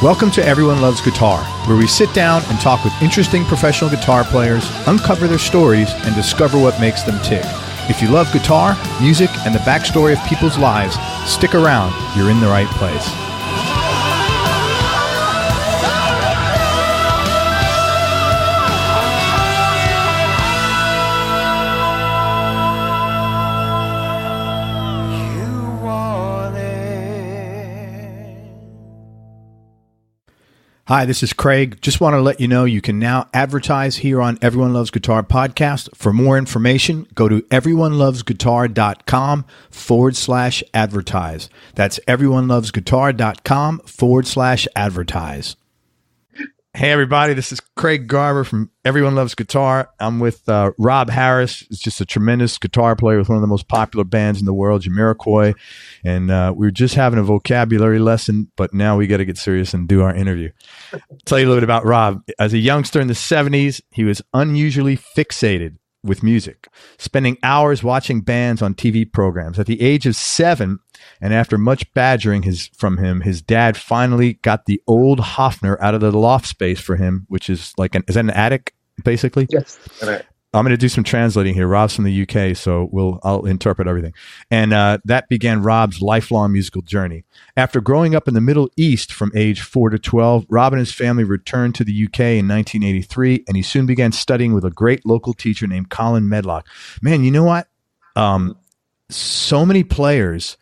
Welcome to Everyone Loves Guitar, where we sit down and talk with interesting professional guitar players, uncover their stories, and discover what makes them tick. If you love guitar, music, and the backstory of people's lives, stick around. You're in the right place. Hi, this is Craig. Just want to let you know you can now advertise here on Everyone Loves Guitar podcast. For more information, go to everyonelovesguitar.com/advertise. That's everyonelovesguitar.com/advertise. Hey, everybody. This is Craig Garber from Everyone Loves Guitar. I'm with Rob Harris. He's just a tremendous guitar player with one of the most popular bands in the world, Jamiroquai. And we were just having a vocabulary lesson, but now we got to get serious and do our interview. I'll tell you a little bit about Rob. As a youngster in the 70s, he was unusually fixated with music, spending hours watching bands on TV programs. At the age of 7, and after much badgering from him, his dad finally got the old Hofner out of the loft space for him, which is like is that an attic, basically? Yes. Right. I'm going to do some translating here. Rob's from the UK, so I'll interpret everything. And that began Rob's lifelong musical journey. After growing up in the Middle East from age 4 to 12, Rob and his family returned to the UK in 1983, and he soon began studying with a great local teacher named Colin Medlock. Man, you know what? So many players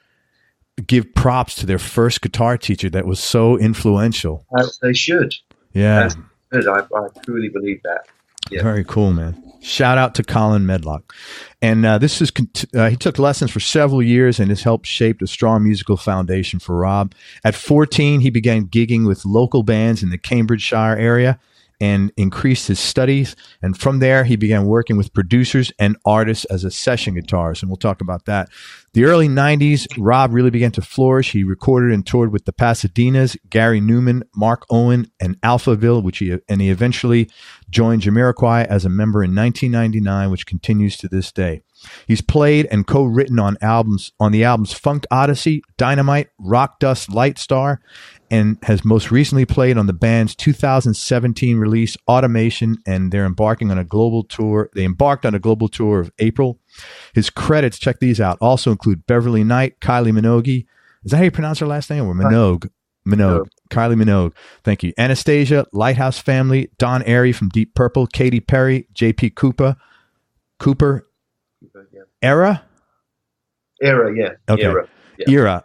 give props to their first guitar teacher that was so influential. As they should. Yeah. I truly believe that. Yeah. Very cool, man. Shout out to Colin Medlock. And he took lessons for several years and has helped shape a strong musical foundation for Rob. At 14, he began gigging with local bands in the Cambridgeshire area and increased his studies. And from there, he began working with producers and artists as a session guitarist. And we'll talk about that. The early 90s, Rob really began to flourish. He recorded and toured with the Pasadenas, Gary Newman, Mark Owen, and Alphaville, and he eventually joined Jamiroquai as a member in 1999, which continues to this day. He's played and co-written on the albums Funk Odyssey, Dynamite, Rock Dust, Lightstar, and has most recently played on the band's 2017 release Automation, and they're embarking on a global tour. They embarked on a global tour of April. His credits, check these out, also include Beverly Knight, Kylie Minogue. Is that how you pronounce her last name? Or Minogue? Minogue. Kylie Minogue. Thank you. Anastasia, Lighthouse Family, Don Airey from Deep Purple, Katy Perry, J.P. Cooper, Yeah. Era, yeah. Okay. Era.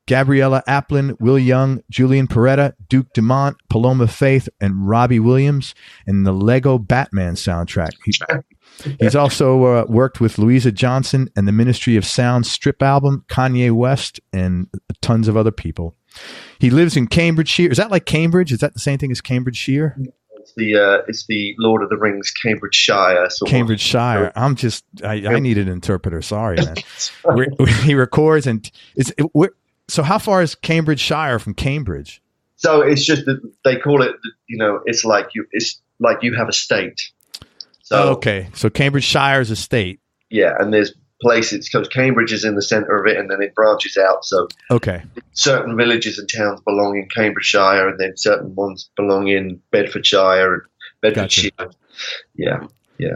Gabriella Aplin, Will Young, Julian Perretta, Duke Dumont, Paloma Faith, and Robbie Williams, and the Lego Batman soundtrack. He's also worked with Louisa Johnson and the Ministry of Sound strip album, Kanye West, and tons of other people. He lives in Cambridgeshire. Is that like Cambridge? Is that the same thing as Cambridgeshire? It's the Lord of the Rings Cambridgeshire. Cambridgeshire. I need an interpreter. Sorry, man. He records and so how far is Cambridgeshire from Cambridge? So it's just that they call it, it's like you have a state. So okay. So Cambridgeshire is a state. Yeah, and there's places because Cambridge is in the center of it, and then it branches out. So okay, certain villages and towns belong in Cambridgeshire, and then certain ones belong in Bedfordshire and Bedfordshire. Gotcha. Yeah.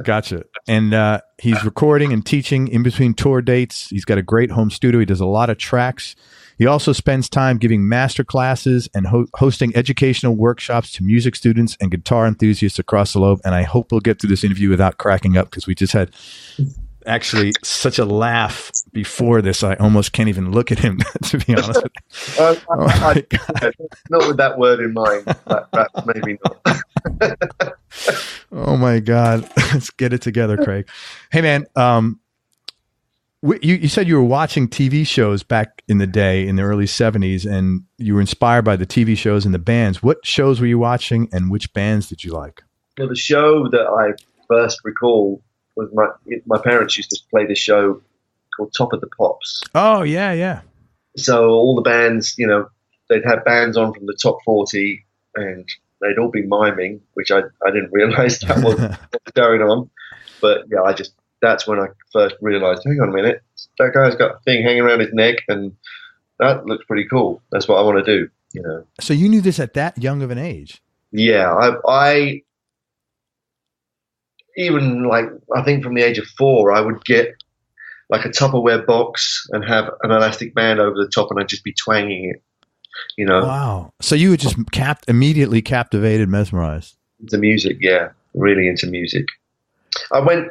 Gotcha. And he's recording and teaching in between tour dates. He's got a great home studio. He does a lot of tracks. He also spends time giving master classes and hosting educational workshops to music students and guitar enthusiasts across the globe. And I hope we'll get through this interview without cracking up, because we just had actually such a laugh before this. I almost can't even look at him, to be honest with you. Not with that word in mind. Perhaps maybe not. Oh, my God. Let's get it together, Craig. Hey, man. You said you were watching TV shows back in the day in the early 70s, and you were inspired by the TV shows and the bands. What shows were you watching, and which bands did you like? Well, the show that I first recall was my parents used to play this show called Top of the Pops. Oh, yeah. So all the bands, they'd have bands on from the top 40, and they'd all be miming, which I didn't realize that was what was going on. But yeah, that's when I first realized, hang on a minute, that guy's got a thing hanging around his neck, and that looks pretty cool. That's what I want to do. you know. So you knew this at that young of an age? Yeah, I even like, I think from the age of 4, I would get like a Tupperware box and have an elastic band over the top, and I'd just be twanging it, you know. Wow. So you were just immediately captivated, mesmerized. Into music, yeah, really into music. When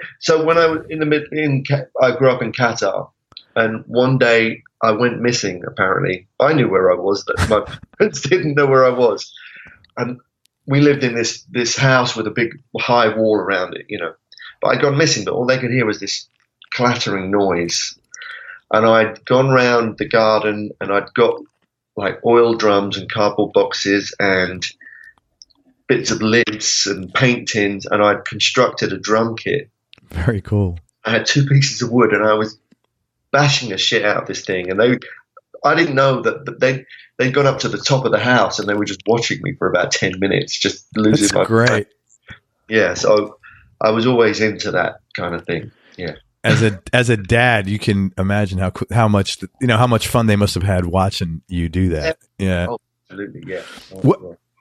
I was I grew up in Qatar, and one day I went missing. Apparently, I knew where I was, but my parents didn't know where I was. And we lived in this house with a big high wall around it, you know. But I'd gone missing, but all they could hear was this clattering noise. And I'd gone round the garden, and I'd got like oil drums and cardboard boxes and bits of lids and paint tins, and I'd constructed a drum kit. Very cool. I had 2 pieces of wood, and I was bashing the shit out of this thing. And I didn't know that they'd gone up to the top of the house, and they were just watching me for about 10 minutes, just losing my great. mind. Yeah, so I was always into that kind of thing. Yeah. As a dad, you can imagine how much fun they must have had watching you do that. Yeah. Oh, absolutely. Yeah.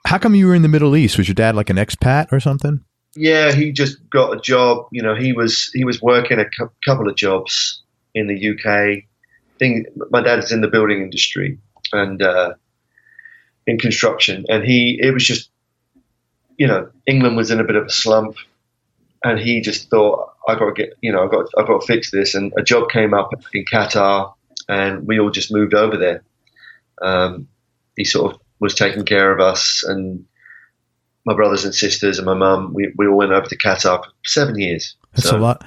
How come you were in the Middle East? Was your dad like an expat or something? Yeah, he just got a job. You know, he was working a couple of jobs in the UK. My dad is in the building industry and in construction, and it was just, you know, England was in a bit of a slump, and he just thought, I've got to fix this. And a job came up in Qatar, and we all just moved over there. He sort of was taking care of us and my brothers and sisters and my mum. We all went over to Qatar for 7 years. That's a lot.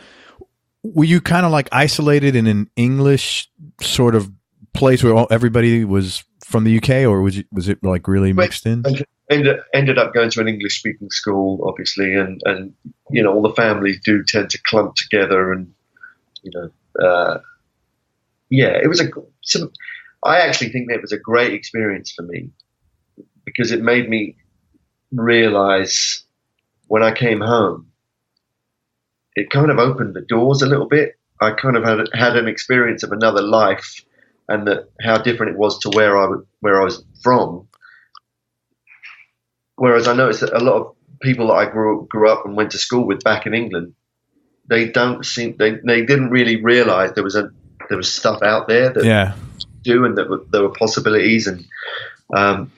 Were you kind of like isolated in an English sort of place where everybody was from the UK, or was it like really mixed in? Ended up going to an English speaking school, obviously, and you know, all the families do tend to clump together, and you know, yeah, I actually think that it was a great experience for me, because it made me realize when I came home, it kind of opened the doors a little bit. I kind of had an experience of another life, and how different it was to where I was from. Whereas I noticed that a lot of people that I grew up and went to school with back in England, they didn't really realize there was stuff out there that do, and that there were possibilities, and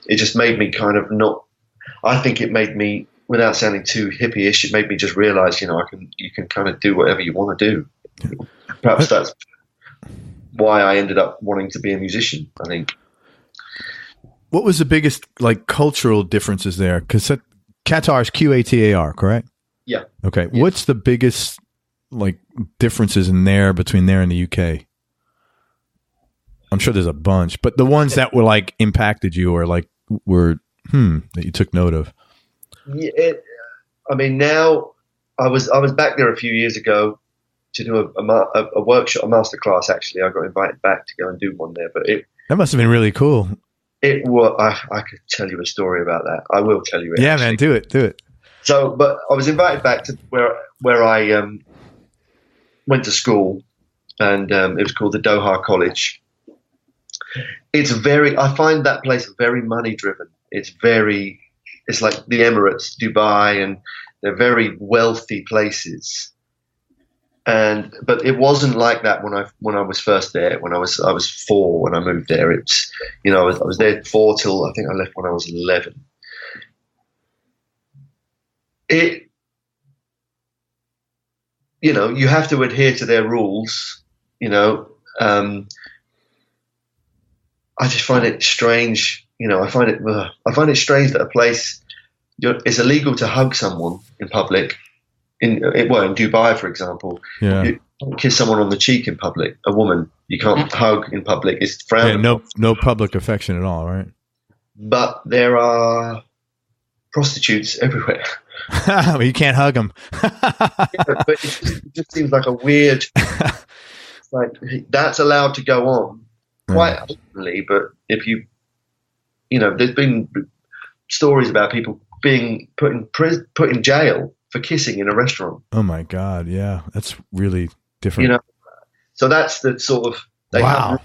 it just made me kind of not. I think it made me, without sounding too hippie-ish, it made me just realize, you know, you can kind of do whatever you want to do. Perhaps that's why I ended up wanting to be a musician, I think. What was the biggest like cultural differences there? Because Qatar is Qatar, correct? Yeah. Okay. Yeah. What's the biggest like differences between there and the UK? I'm sure there's a bunch, but the ones that were like impacted you or like were that you took note of. Yeah, I mean, now I was back there a few years ago to do a workshop, a masterclass. Actually, I got invited back to go and do one there, but that must have been really cool. It was. I could tell you a story about that. I will tell you it. Yeah, actually. Man, do it. So, but I was invited back to where I went to school, and it was called the Doha College. I find that place very money driven. It's like the Emirates, Dubai, and they're very wealthy places. But it wasn't like that when I was first there. When I was 4 when I moved there. It's, you know, I was there 4 till I think I left when I was 11. You know, you have to adhere to their rules. You know, I just find it strange. You know, I find it strange that a place, it's illegal to hug someone in public. In Dubai, for example, you can't kiss someone on the cheek in public. A woman, you can't hug in public. It's frowned. Yeah, no public affection at all, right? But there are prostitutes everywhere. You can't hug them. But it just seems like a weird. Like that's allowed to go on quite openly, but if you know, there's been stories about people being put in jail for kissing in a restaurant. Oh my God. Yeah. That's really different. You know, so that's the sort of, wow.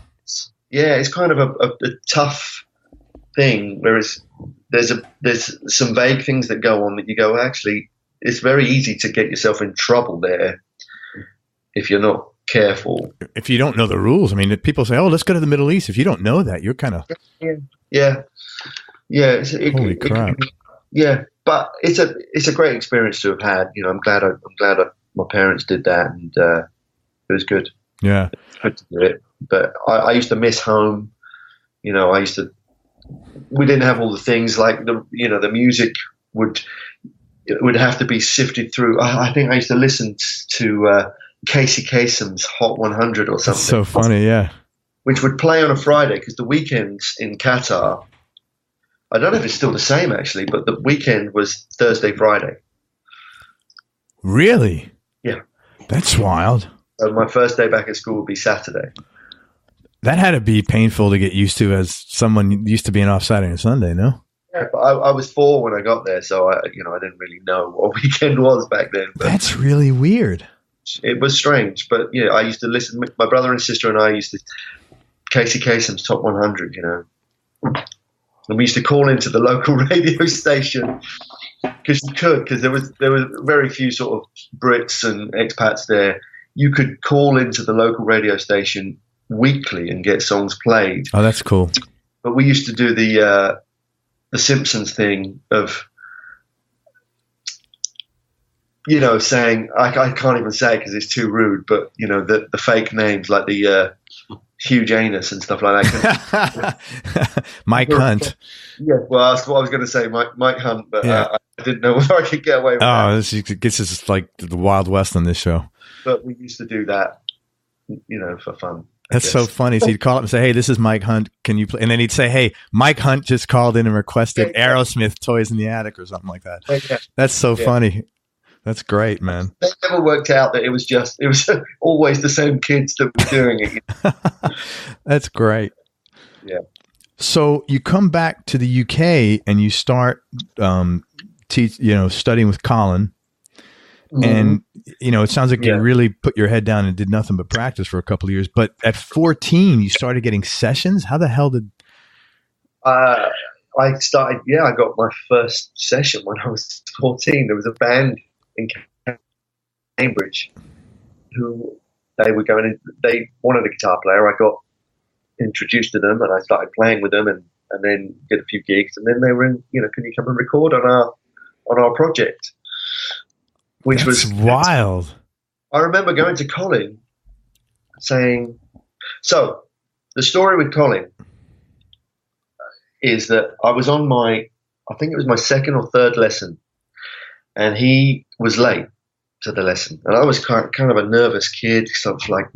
Yeah. It's kind of a tough thing. Whereas there's some vague things that go on that you go, actually, it's very easy to get yourself in trouble there if you're not careful. If you don't know the rules, I mean, people say, "Oh, let's go to the Middle East." If you don't know that, you're kind of yeah. Holy crap! But it's a great experience to have had. You know, I'm glad my parents did that, and it was good. Yeah, it's good to do it. But I used to miss home. You know, we didn't have all the things like the music would have to be sifted through. I think I used to listen to Casey Kasem's Hot 100 or something. That's so funny, yeah. Which would play on a Friday because the weekends in Qatar, I don't know if it's still the same actually, but the weekend was Thursday, Friday. Really? Yeah. That's wild. So my first day back at school would be Saturday. That had to be painful to get used to as someone used to being off Saturday and Sunday, no? Yeah, but I was 4 when I got there, so I didn't really know what weekend was back then. But that's really weird. It was strange, but yeah, I used to listen. My brother and sister and I used to Casey Kasem's Top 100, and we used to call into the local radio station because there was very few sort of Brits and expats there. You could call into the local radio station weekly and get songs played. Oh, that's cool. But we used to do the Simpsons thing of, saying, I can't even say it because it's too rude, but, the fake names like the huge anus and stuff like that. Mike Hunt. Yeah, well, that's what I was going to say, Mike Hunt, but I didn't know whether I could get away with that. Oh, this is like the Wild West on this show. But we used to do that, for fun. That's so funny. So you'd call up and say, "Hey, this is Mike Hunt. Can you play?" And then he'd say, "Hey, Mike Hunt just called in and requested Aerosmith Toys in the Attic," or something like that. Yeah. That's so funny. That's great, man. They never worked out that it was always the same kids that were doing it. That's great. Yeah. So you come back to the UK and you start, studying with Colin. Mm-hmm. And, it sounds like you really put your head down and did nothing but practice for a couple of years. But at 14, you started getting sessions. How the hell did? I got my first session when I was 14. There was a band in Cambridge who they wanted a guitar player. I got introduced to them and I started playing with them and then did a few gigs. And then they were in, can you come and record on our project? Which That's was wild. I remember going to Colin saying, so the story with Colin is that I was on I think it was my second or third lesson, and he was late to the lesson. And I was kind of a nervous kid, so I was like,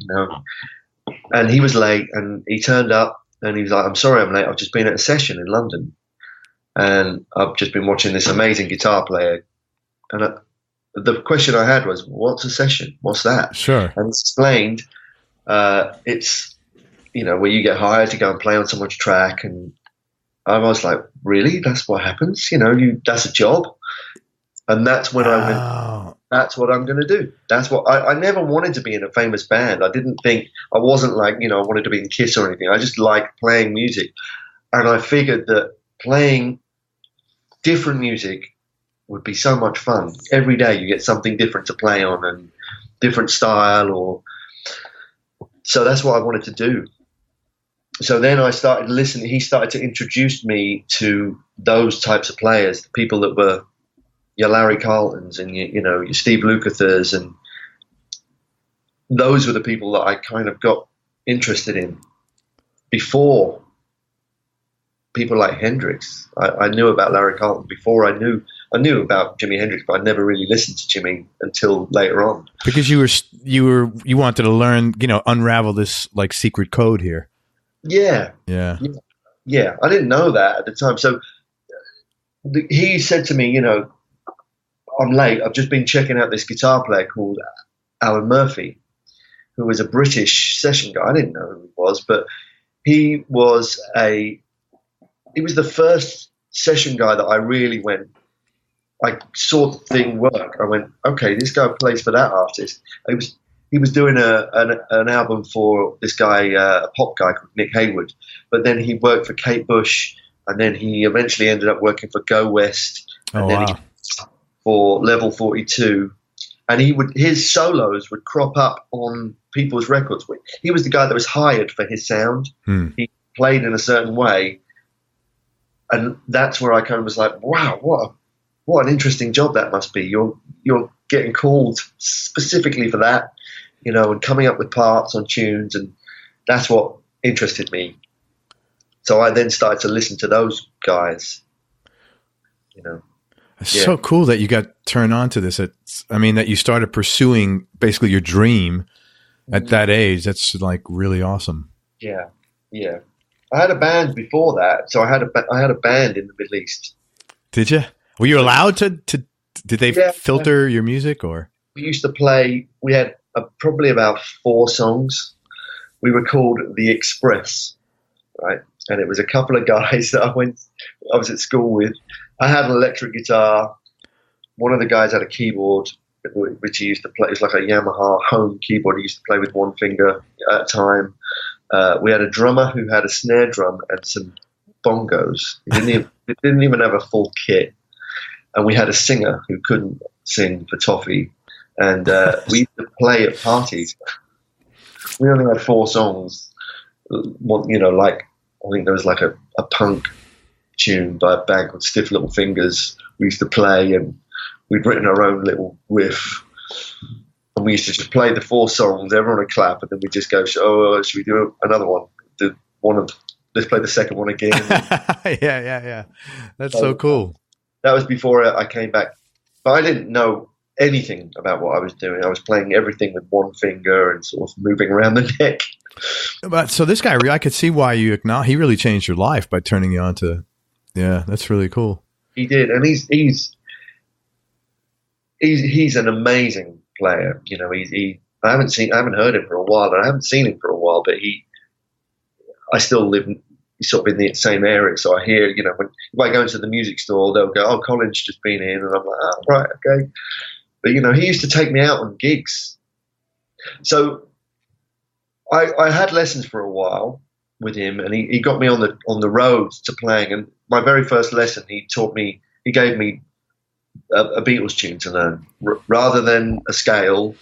and he was late and he turned up and he was like, "I'm sorry I'm late. I've just been at a session in London and I've just been watching this amazing guitar player." And the question I had was, "What's a session? What's that?" Sure. And it's explained, it's, where you get hired to go and play on someone's track. And I was like, really? That's what happens? That's a job. And that's when I went, that's what I'm going to do. That's what I never wanted to be in a famous band. I wasn't like, I wanted to be in Kiss or anything. I just liked playing music. And I figured that playing different music would be so much fun. Every day you get something different to play on and different style so that's what I wanted to do. So then I started listening. He started to introduce me to those types of players, people that were your Larry Carltons and your Steve Lukather's, and those were the people that I kind of got interested in before people like Hendrix. I knew about Larry Carlton before I knew about Jimi Hendrix, but I never really listened to Jimmy until later on. Because you wanted to learn, unravel this like secret code here. Yeah. Yeah. Yeah. I didn't know that at the time. So he said to me, "I'm late. I've just been checking out this guitar player called Alan Murphy, who was a British session guy." I didn't know who he was, but he was the first session guy that I really I saw the thing work. I went, okay, this guy plays for that artist. He was doing an album for this guy, a pop guy called Nick Hayward, but then he worked for Kate Bush and then he eventually ended up working for Go West, and then he for Level 42, and his solos would crop up on people's records. He was the guy that was hired for his sound. He played in a certain way, and that's where I kind of was like, wow, what an interesting job that must be. You're getting called specifically for that, and coming up with parts on tunes, and that's what interested me. So I then started to listen to those guys, It's so cool that you got turned on to this. That you started pursuing basically your dream at that age. That's like really awesome. Yeah. I had a band before that, so I had a band in the Middle East. Did you? Were you allowed to? Did they filter your music, or? We used to play. We had probably about 4 songs. We were called The Express, right? And it was a couple of guys that I was at school with. I had an electric guitar. One of the guys had a keyboard, which he used to play. It was like a Yamaha home keyboard. He used to play with one finger at a time. We had a drummer who had a snare drum and some bongos. It didn't even have a full kit. And we had a singer who couldn't sing for toffee. And we used to play at parties. We only had 4 songs. Like I think there was like a punk tune by a band called Stiff Little Fingers. We used to play, and we'd written our own little riff. And we used to just play the 4 songs, everyone would clap, and then we'd just go, should we do another one? Let's play the second one again. Yeah. That's so cool. That was before I came back. But I didn't know anything about what I was doing. I was playing everything with one finger and sort of moving around the neck. But so this guy, I could see why he really changed your life by turning you on to. Yeah, that's really cool. He did, and he's an amazing player. I haven't heard him for a while, and I haven't seen him for a while. But I still live sort of in the same area, so I hear. If I go into the music store, they'll go, "Oh, Colin's just been in," and I'm like, "Oh, right, okay." But he used to take me out on gigs. So I had lessons for a while with him, and he got me on the road to playing. And my very first lesson, he gave me a Beatles tune to learn rather than a scale.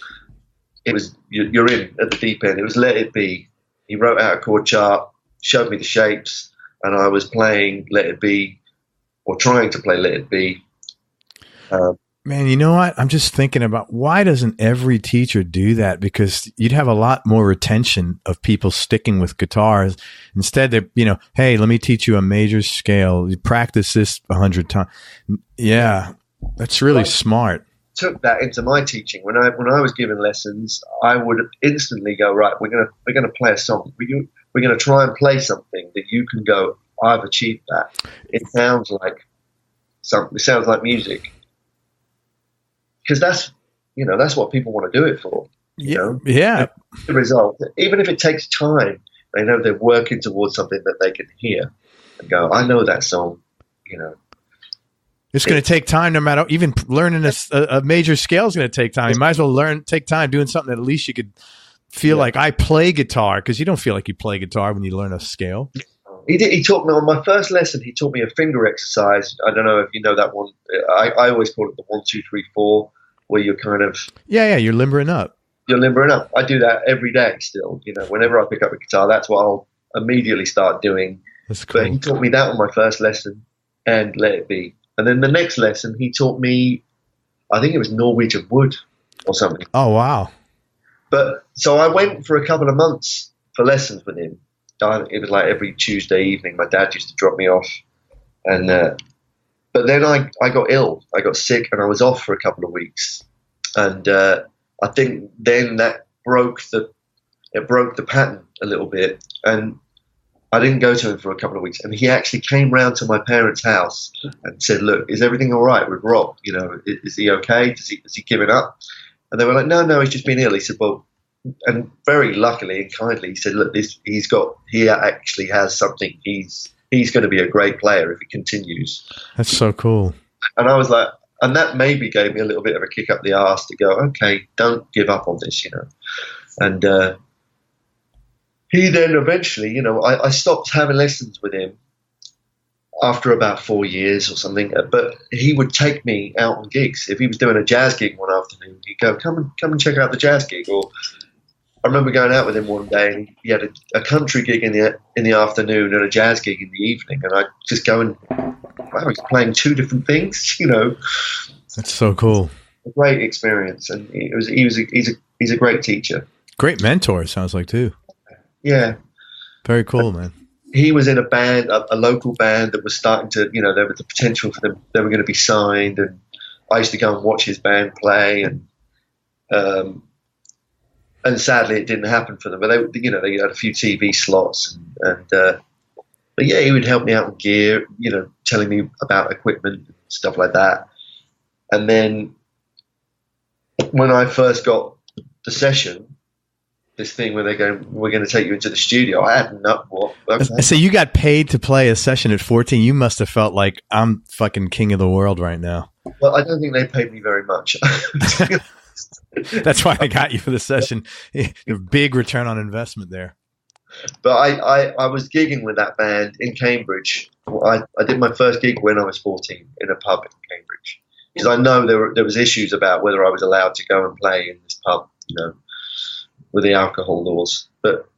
It was you're in at the deep end. It was Let It Be. He wrote out a chord chart, showed me the shapes, and I was playing Let It Be, or trying to play Let It Be. Man, you know what? I'm just thinking about why doesn't every teacher do that? Because you'd have a lot more retention of people sticking with guitars. Instead, they're, hey, let me teach you a major scale. You practice this 100 times. Yeah, that's really smart. Took that into my teaching. When I was giving lessons, I would instantly go, right, we're gonna play a song. We're gonna try and play something that you can go, I've achieved that. It sounds like something. It sounds like music. Because that's what people want to do it for. Yeah. The result, even if it takes time, they know they're working towards something that they can hear and go, I know that song. It's going to take time, no matter. Even learning a major scale is going to take time. You might as well take time doing something that at least you could feel like I play guitar, because you don't feel like you play guitar when you learn a scale. He taught me on my first lesson. He taught me a finger exercise. I don't know if you know that one. I always call it the 1, 2, 3, 4, where you're kind of you're limbering up. You're limbering up. I do that every day still. Whenever I pick up a guitar, that's what I'll immediately start doing. That's cool. But he taught me that on my first lesson, and Let It Be. And then the next lesson, he taught me, I think it was Norwegian Wood or something. Oh wow! But so I went for a couple of months for lessons with him. It was like every Tuesday evening. My dad used to drop me off, and but then I got ill. I got sick, and I was off for a couple of weeks. And I think then that broke the pattern a little bit. And I didn't go to him for a couple of weeks. And he actually came round to my parents' house and said, "Look, is everything all right with Rob? Is he okay? Has he given up?" And they were like, "No, he's just been ill." He said, "Well." And very luckily and kindly, he said, "Look, he actually has something. He's going to be a great player if he continues." That's so cool. And I was like, and that maybe gave me a little bit of a kick up the arse to go, okay, don't give up on this, And he then eventually, I stopped having lessons with him. after about 4 years or something. But he would take me out on gigs. If he was doing a jazz gig one afternoon, he'd go, come and check out the jazz gig. Or I remember going out with him one day, and he had a country gig in the afternoon and a jazz gig in the evening, and I'd just go and, wow, he's playing two different things, you know. That's so cool. A great experience, and he's a great teacher. Great mentor, sounds like, too. Yeah. Very cool, man. He was in a band, a local band that was starting to, you know, there was the potential for them, they were going to be signed, and I used to go and watch his band play, and sadly it didn't happen for them. But they, you know, they had a few TV slots, but yeah, he would help me out with gear, you know, telling me about equipment and stuff like that. And then when I first got the session, this thing where they're going, we're going to take you into the studio, I had what? Okay. So you got paid to play a session at 14. You must have felt like I'm fucking king of the world right now. Well, I don't think they paid me very much. That's why I got you for the session. A big return on investment there. But I was gigging with that band in Cambridge. I did my first gig when I was 14 in a pub in Cambridge, because I know there was issues about whether I was allowed to go and play in this pub, you know, with the alcohol laws. But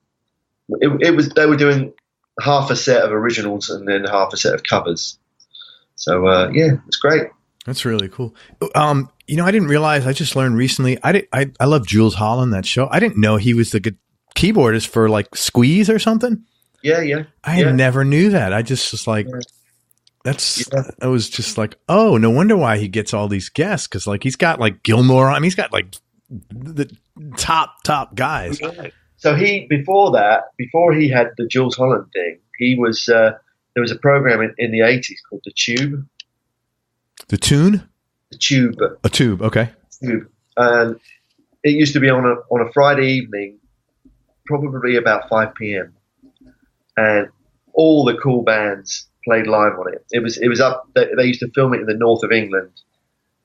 it was, they were doing half a set of originals and then half a set of covers. So yeah, it's great. That's really cool. You know, I didn't realize, I just learned recently, I love Jools Holland, that show. I didn't know he was the good keyboardist for like Squeeze or something. Yeah. I never knew that. I just was like, I was just like, oh, no wonder why he gets all these guests. Cause like, he's got like Gilmore on, he's got like the top guys. So before he had the Jools Holland thing, he was, there was a program in the 80s called The Tube. The Tune? The Tube. A Tube, okay. Tube. And it used to be on a Friday evening, probably about 5 p.m. And all the cool bands played live on it. It was up. They used to film it in the north of England,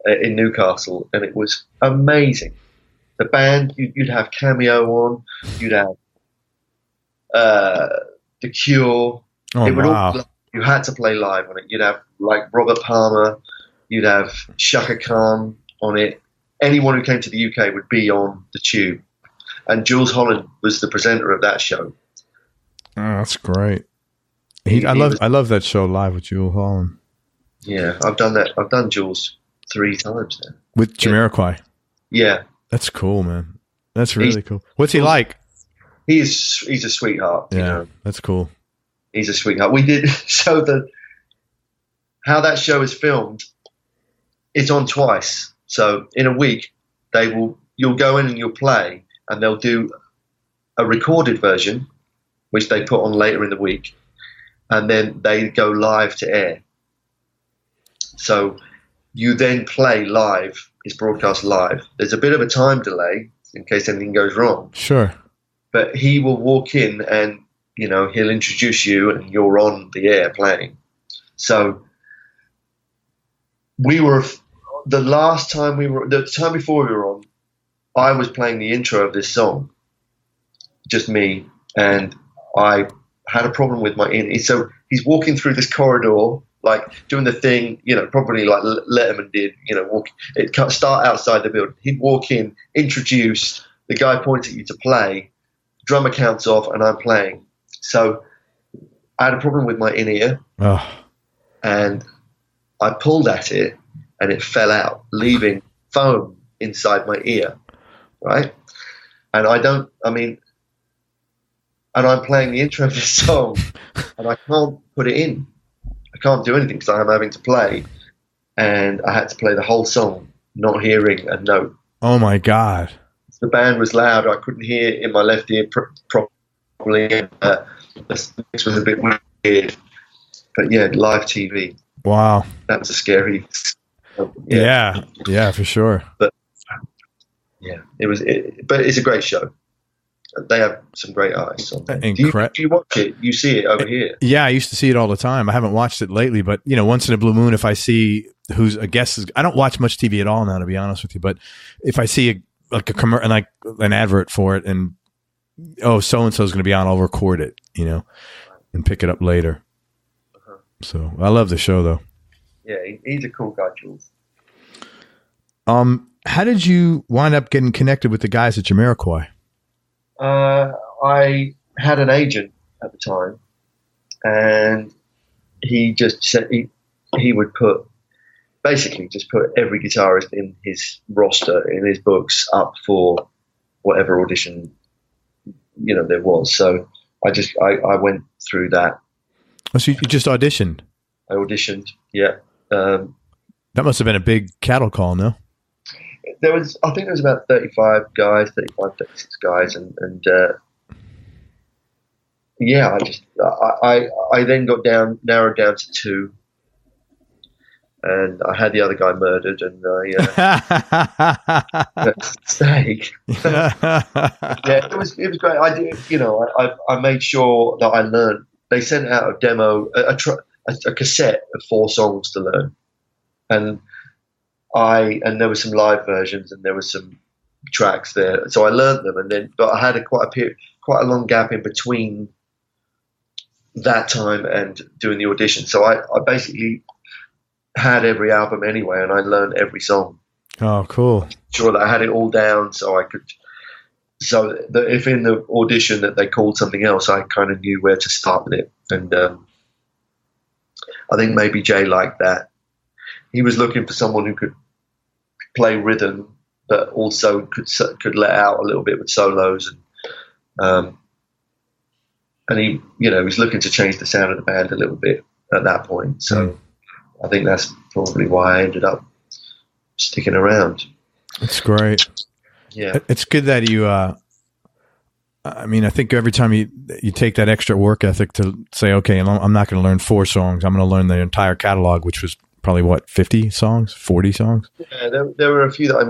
in Newcastle, and it was amazing. The band, you'd have Cameo on, you'd have The Cure. Oh, wow. You had to play live on it. You'd have like Robert Palmer, you'd have Shaka Khan on it. Anyone who came to the UK would be on The Tube. And Jools Holland was the presenter of that show. Oh, that's great. I love that show live with Jools Holland. Yeah, I've done that. I've done Jools 3 times now. With Jamiroquai. Yeah. That's cool, man. That's really cool. What's he like? He's a sweetheart. Yeah, you know? That's cool. He's a sweetheart. We did how that show is filmed. It's on twice. So in a week, you'll go in and you'll play, and they'll do a recorded version, which they put on later in the week, and then they go live to air. So you then play live. It's broadcast live. There's a bit of a time delay in case anything goes wrong. Sure. But he will walk in and, you know, he'll introduce you and you're on the air playing. So the time before we were on, I was playing the intro of this song, just me, and I had a problem with my in. So he's walking through this corridor, like doing the thing, you know, probably like Letterman did, you know, start outside the building. He'd walk in, introduce, the guy points at you to play, drummer counts off, and I'm playing. So I had a problem with my in-ear, and I pulled at it, and it fell out, leaving foam inside my ear, right? And I'm playing the intro of this song, and I can't put it in. I can't do anything because I'm having to play, and I had to play the whole song, not hearing a note. Oh my God. The band was loud. I couldn't hear in my left ear properly. The mix was a bit weird. But yeah, live TV. Wow. That was a scary. Yeah, for sure. But yeah, but it's a great show. They have some great artists on there. Do you watch it? You see it over here? Yeah, I used to see it all the time. I haven't watched it lately, but you know, once in a blue moon, if I see who's a guest, I don't watch much TV at all now, to be honest with you. But if I see an advert for it, and so and so is going to be on, I'll record it, you know, and pick it up later. So I love the show though. Yeah, he's a cool guy, Jules. How did you wind up getting connected with the guys at Jamiroquai? I had an agent at the time, and he just said he would basically just put every guitarist in his roster, in his books, up for whatever audition, there was. So I went through that. Oh, so you just auditioned? I auditioned, yeah. That must have been a big cattle call, no? I think there was about 35 guys, 36 guys, and yeah, I then narrowed down to 2, and I had the other guy murdered, and steak. Yeah, it was great. I did, I made sure that I learned. They sent out a demo, a cassette of 4 songs to learn, and there were some live versions, and there were some tracks there, so I learned them, but I had quite a long gap in between that time and doing the audition. So I basically had every album anyway, and I learned every song. Oh, cool! Sure that I had it all down, so that if in the audition that they called something else, I kind of knew where to start with it. And I think maybe Jay liked that. He was looking for someone who could play rhythm, but also could let out a little bit with solos, and he was looking to change the sound of the band a little bit at that point. So I think that's probably why I ended up sticking around. That's great. Yeah, it's good that you. I think every time you take that extra work ethic to say, okay, I'm not going to learn 4 songs. I'm going to learn the entire catalog, which was probably 50 songs, 40 songs. Yeah, there were a few that I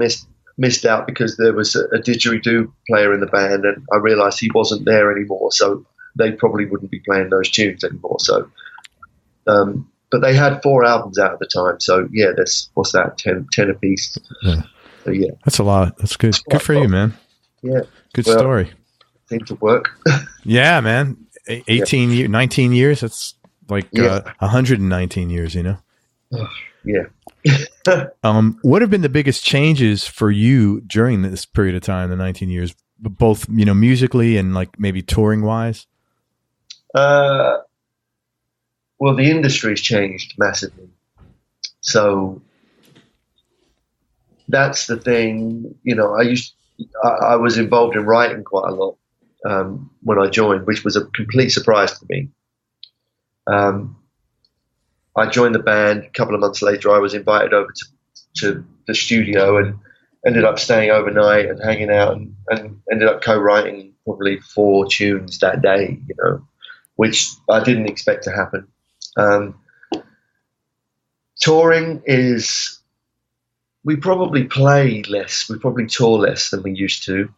missed out because there was a didgeridoo player in the band, and I realised he wasn't there anymore. So they probably wouldn't be playing those tunes anymore. So, but they had 4 albums out at the time. So yeah, what's that, 10 apiece. Yeah. So yeah, that's a lot. That's good. Good for you, man. Yeah, good story. Seemed to work. Yeah, man. 18 years, 19 years. That's like 119 years. Yeah. What have been the biggest changes for you during this period of time, the 19 years, both musically and like maybe touring wise? Well, the industry's changed massively. So that's the thing. I was involved in writing quite a lot when I joined, which was a complete surprise to me. I joined the band. A couple of months later, I was invited over to the studio and ended up staying overnight and hanging out, and ended up co-writing probably 4 tunes that day, which I didn't expect to happen. Touring is, we probably play less, we probably tour less than we used to.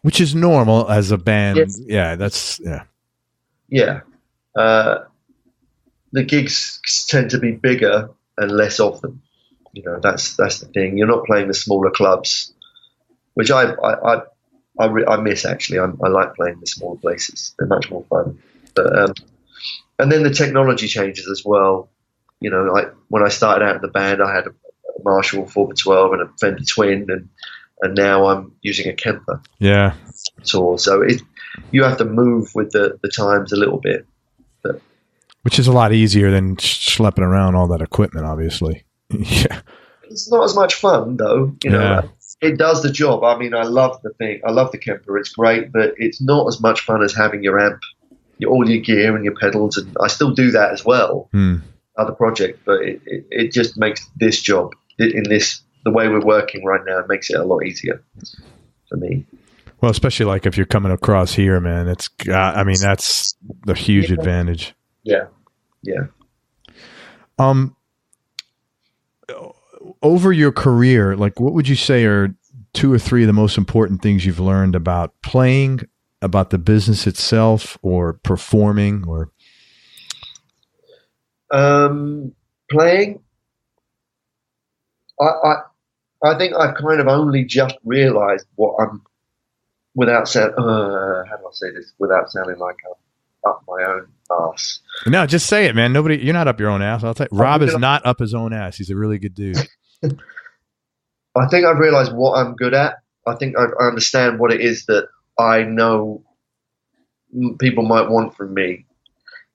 Which is normal as a band. Yes. Yeah, Yeah. The gigs tend to be bigger and less of them. That's the thing. You're not playing the smaller clubs, which I miss actually. I like playing the smaller places. They're much more fun. But and then the technology changes as well. Like when I started out in the band, I had a Marshall 4x12 and a Fender Twin, and now I'm using a Kemper. Yeah. So you have to move with the times a little bit. Which is a lot easier than schlepping around all that equipment, obviously. Yeah. It's not as much fun, though. It does the job. I mean, I love the thing. I love the Kemper. It's great, but it's not as much fun as having your amp, all your gear and your pedals. And I still do that as well, other project, but it just makes this job, the way we're working right now, it makes it a lot easier for me. Well, especially like if you're coming across here, man, that's the huge advantage. Yeah. Yeah. Over your career, like what would you say are 2 or 3 of the most important things you've learned about playing, about the business itself, or performing, or playing? I think I've kind of only just realized what I'm, without sound, how do I say this without sounding like up my own ass. No, just say it, man. You're not up your own ass. I'll tell you, Rob is not up his own ass. He's a really good dude. I think I've realized what I'm good at. I think I understand what it is that I know people might want from me.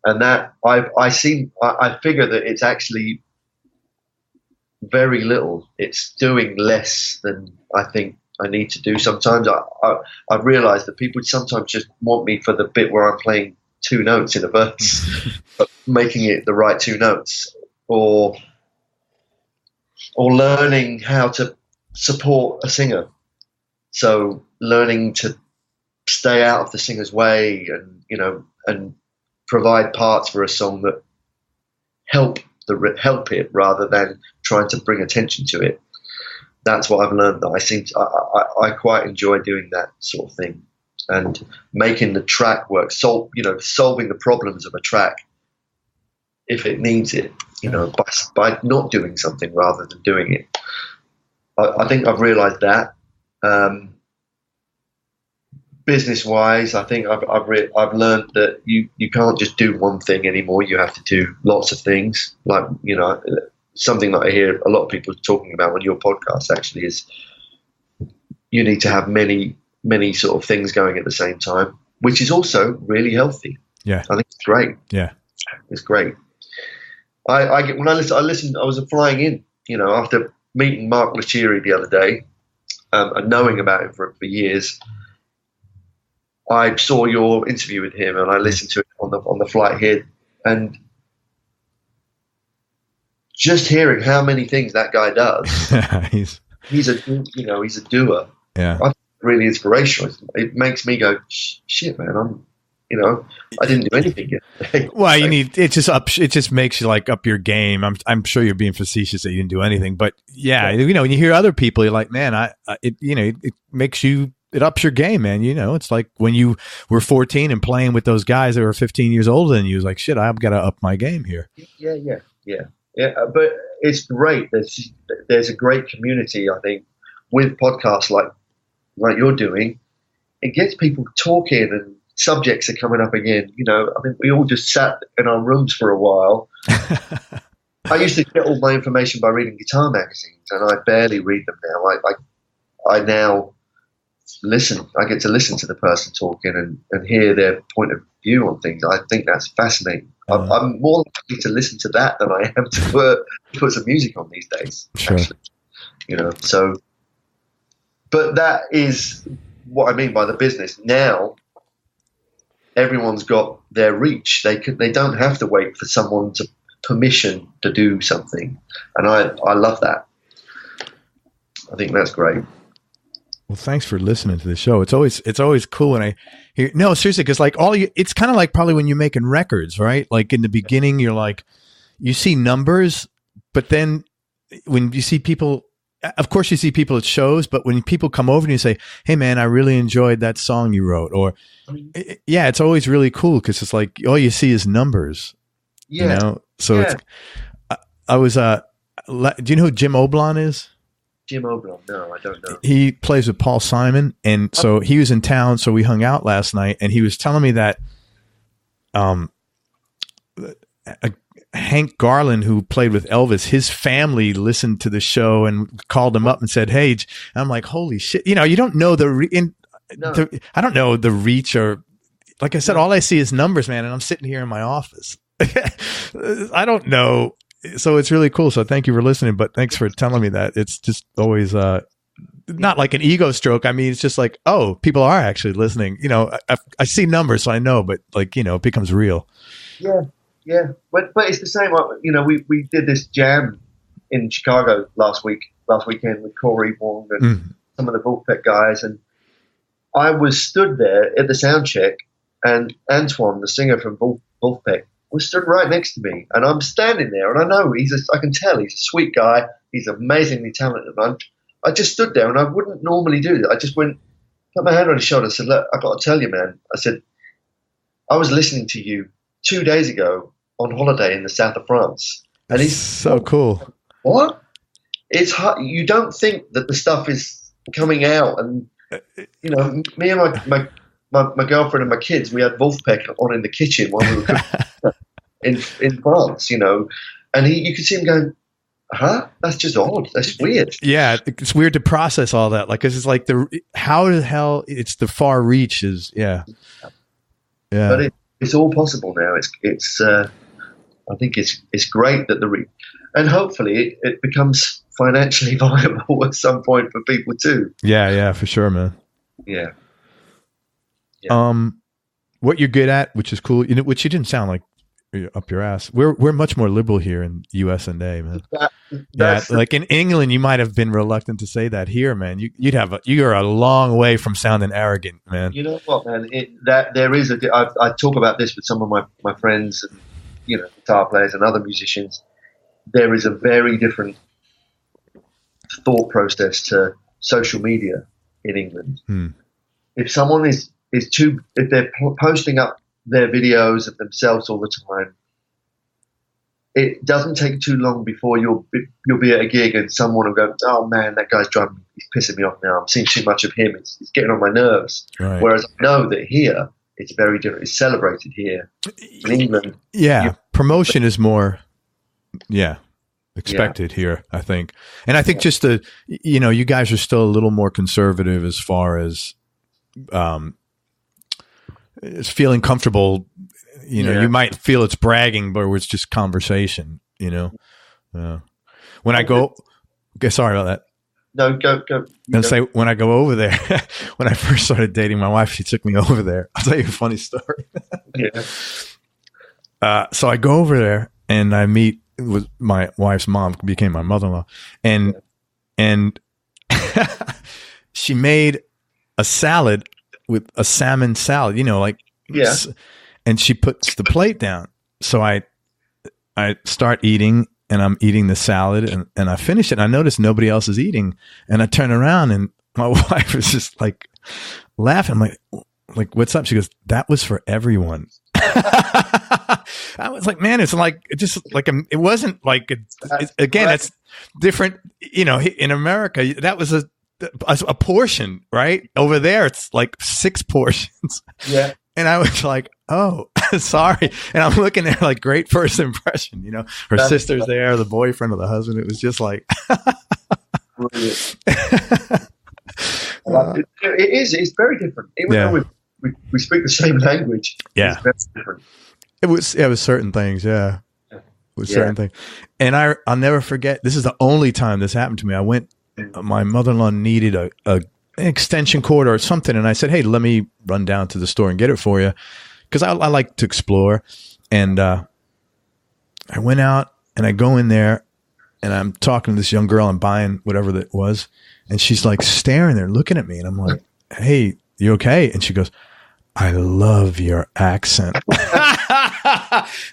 And that I figure that it's actually very little. It's doing less than I think I need to do. Sometimes I've realized that people sometimes just want me for the bit where I'm playing 2 notes in a verse, but making it the right 2 notes, or learning how to support a singer. So learning to stay out of the singer's way, and and provide parts for a song that help it rather than trying to bring attention to it. That's what I've learned. That I quite enjoy doing that sort of thing, and making the track work. Solving the problems of a track if it needs it. By not doing something rather than doing it. I think I've realised that. Business-wise, I think I've learned that you can't just do one thing anymore. You have to do lots of things. Like, something that I hear a lot of people talking about on your podcast actually is you need to have many, many sort of things going at the same time, which is also really healthy. Yeah, I think it's great. Yeah, it's great. I was flying in, after meeting Mark Lacheri the other day, and knowing about him for years. I saw your interview with him, and I listened to it on the flight here, and just hearing how many things that guy does. he's a doer. Yeah, I think it's really inspirational. It makes me go, shit, man. I didn't do anything yet. Well, it just makes you like up your game. I'm sure you're being facetious that you didn't do anything, but yeah. When you hear other people, you're like, man, it makes you. It ups your game, man. It's like when you were 14 and playing with those guys that were 15 years older than you. It's like, shit, I've got to up my game here. Yeah. But it's great. There's a great community, I think, with podcasts like you're doing. It gets people talking, and subjects are coming up again. I mean, we all just sat in our rooms for a while. I used to get all my information by reading guitar magazines, and I barely read them now. I now listen. I get to listen to the person talking and hear their point of view on things. I think that's fascinating. I'm more likely to listen to that than I am to put some music on these days. Sure. Actually. So, but that is what I mean by the business. Now, everyone's got their reach. They don't have to wait for someone to permission to do something, and I love that. I think that's great. Well, thanks for listening to the show. It's always cool when I hear, no, seriously, because it's kind of like probably when you're making records, right? Like in the beginning, you're like, you see numbers, but then when you see people, of course you see people at shows, but when people come over and you say, hey man, I really enjoyed that song you wrote, or yeah, it's always really cool because it's like, all you see is numbers, So it's, I was, do you know who Jim Oblon is? Jim Oblon? No, I don't know. He plays with Paul Simon, and so he was in town, so we hung out last night, and he was telling me that Hank Garland, who played with Elvis, his family listened to the show and called him up and said, hey, and I'm like, holy shit. You don't know I don't know the reach, or like I said, all I see is numbers, man, and I'm sitting here in my office. I don't know. So it's really cool. So thank you for listening, but thanks for telling me that. It's just always not like an ego stroke. I mean, it's just like, oh, people are actually listening. I see numbers, so I know, but it becomes real. Yeah. But it's the same. We did this jam in Chicago last weekend with Corey Wong and some of the Wolfpack guys, and I was stood there at the sound check, and Antoine, the singer from Wolfpack, was stood right next to me, and I'm standing there, and I know I can tell he's a sweet guy. He's amazingly talented. I just stood there, and I wouldn't normally do that. I just put my hand on his shoulder and said, look, I got to tell you, man. I said, I was listening to you 2 days ago on holiday in the south of France. And he's so cool. What? It's hard. You don't think that the stuff is coming out, and me and my my girlfriend and my kids, we had Wolfpack on in the kitchen while we were cooking in France, you know, and you could see him going, huh? That's just odd. That's weird. Yeah, it's weird to process all that. Like, 'cause it's like how the hell it's the far reach is. Yeah. But it's all possible now. It's I think it's great that and hopefully it becomes financially viable at some point for people too. Yeah, for sure, man. Yeah. What you're good at, which is cool, you know, which you didn't sound like up your ass. We're much more liberal here in US and A, man. Like in England, you might have been reluctant to say that. Here, man, you're a long way from sounding arrogant, man. You know what, man? I talk about this with some of my friends and, you know, guitar players and other musicians. There is a very different thought process to social media in England. If someone is if they're posting up their videos of themselves all the time, it doesn't take too long before you'll be at a gig and someone will go, oh man, that guy's driving me, he's pissing me off now. I'm seeing too much of him. It's getting on my nerves. Right. Whereas I know that here it's very different. It's celebrated here in England. Yeah, promotion is more, expected here, I think. And I think just you know, you guys are still a little more conservative as far as it's feeling comfortable. You know, you might feel it's bragging, but it's just conversation, you know. When I go, sorry about that. No, go. And say when I go over there, when I first started dating my wife, she took me over there. I'll tell you a funny story. So I go over there and I meet with my wife's mom, became my mother-in-law, and she made a salad with a salmon salad, you know, like and she puts the plate down. So I start eating, and I'm eating the salad, and I finish it. And I notice nobody else is eating, and I turn around, and my wife is just like laughing. I'm like, what's up? She goes, that was for everyone. I was like, man, it's like just like it wasn't like again, it's different. You know, in America, that was a portion, right? Over there, it's like 6 portions. Yeah. And I was like, oh, sorry. And I'm looking at her like, great first impression. You know, her sister's there, the boyfriend or the husband. It was just like, brilliant. It's very different. Even though we speak the same language. Yeah. It's very different. It was certain things. Yeah. It was certain things. And I'll never forget. This is the only time this happened to me. I went, my mother-in-law needed an extension cord or something. And I said, hey, let me run down to the store and get it for you. Cause I like to explore. And, I went out and I go in there and I'm talking to this young girl. I'm buying whatever that was. And she's like staring there looking at me. And I'm like, hey, you okay? And she goes, I love your accent.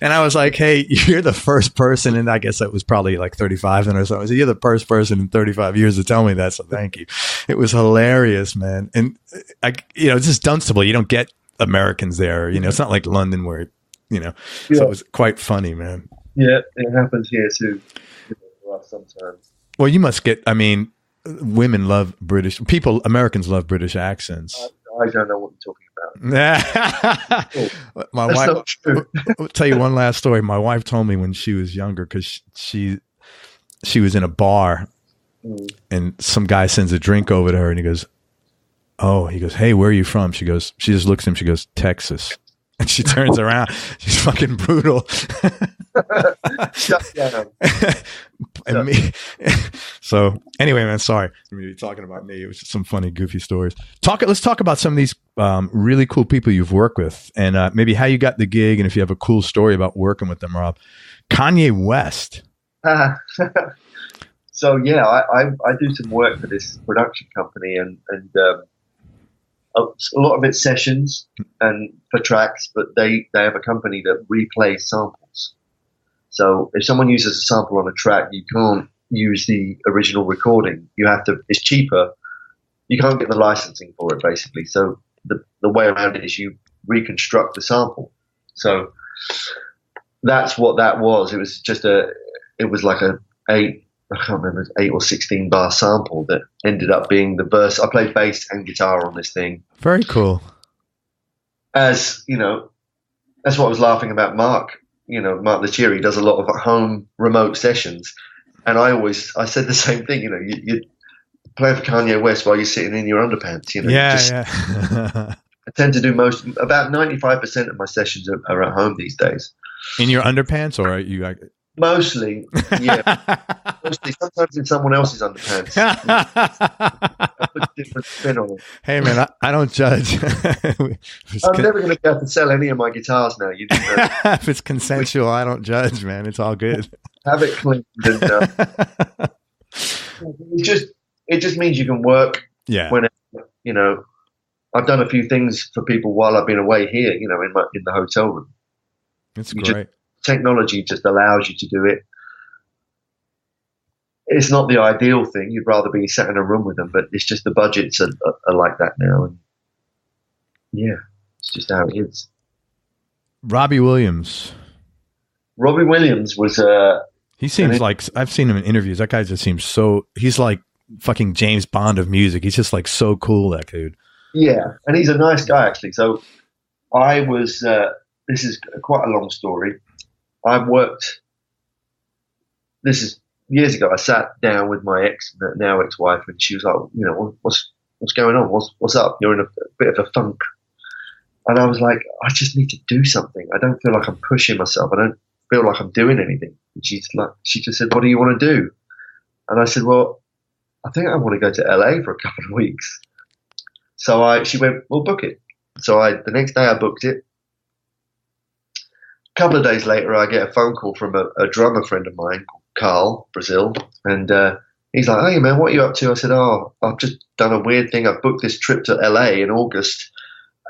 And I was like, hey, you're the first person, and I guess that was probably like 35 then or so. I said, you're the first person in 35 years to tell me that, so thank you. It was hilarious, man. And, it's just Dunstable. You don't get Americans there. You know, it's not like London where, so it was quite funny, man. Yeah, it happens here too sometimes. Well, you must get, women love Americans love British accents. I don't know what you're talking about. My wife. Not true. I'll tell you one last story. My wife told me when she was younger, because she was in a bar, and some guy sends a drink over to her, and he goes, hey, where are you from? She just looks at him. She goes, Texas. And she turns around. She's fucking brutal. Shut down. So anyway, man, sorry. You're talking about me. It was just some funny, goofy stories. Let's talk about some of these really cool people you've worked with, and maybe how you got the gig, and if you have a cool story about working with them, Rob. Kanye West. So yeah, I do some work for this production company, and a lot of it's sessions and for tracks, but they have a company that replays samples. So if someone uses a sample on a track, you can't use the original recording. You have to. It's cheaper. You can't get the licensing for it, basically. So the way around it is you reconstruct the sample. So that's what that was. It was just it was like I can't remember, 8 or 16 bar sample that ended up being the verse. I played bass and guitar on this thing. Very cool. as you know, that's what I was laughing about Mark. Mark the Cheery does a lot of home remote sessions, and I said the same thing. You play for Kanye West while you're sitting in your underpants. Yeah. I tend to do about 95% of my sessions are at home these days. In your underpants, or are you like? Mostly, yeah. Mostly, sometimes in someone else's underpants. I put a different spin on it. Hey, man, I don't judge. I'm never going to be able to sell any of my guitars now. You know. If it's consensual, I don't judge, man. It's all good. Have it cleaned. And, it just means you can work. Yeah. Whenever, I've done a few things for people while I've been away here. In the hotel room. It's great. Technology just allows you to do it. It's not the ideal thing. You'd rather be sat in a room with them, but it's just the budgets are like that now. And yeah, it's just how it is. Robbie Williams. Robbie Williams was he seems like, I've seen him in interviews. That guy just seems he's like fucking James Bond of music. He's just like so cool, that dude. Yeah, and he's a nice guy, actually. So I was, this is quite a long story. This is years ago. I sat down with my now ex-wife, and she was like, what's going on? What's up? You're in a bit of a funk. And I was like, I just need to do something. I don't feel like I'm pushing myself. I don't feel like I'm doing anything. And she just said, what do you want to do? And I said, well, I think I want to go to LA for a couple of weeks. So she went, we'll book it. So the next day I booked it. A couple of days later, I get a phone call from a drummer friend of mine, Carl, Brazil. And he's like, hey, man, what are you up to? I said, I've just done a weird thing. I've booked this trip to LA in August,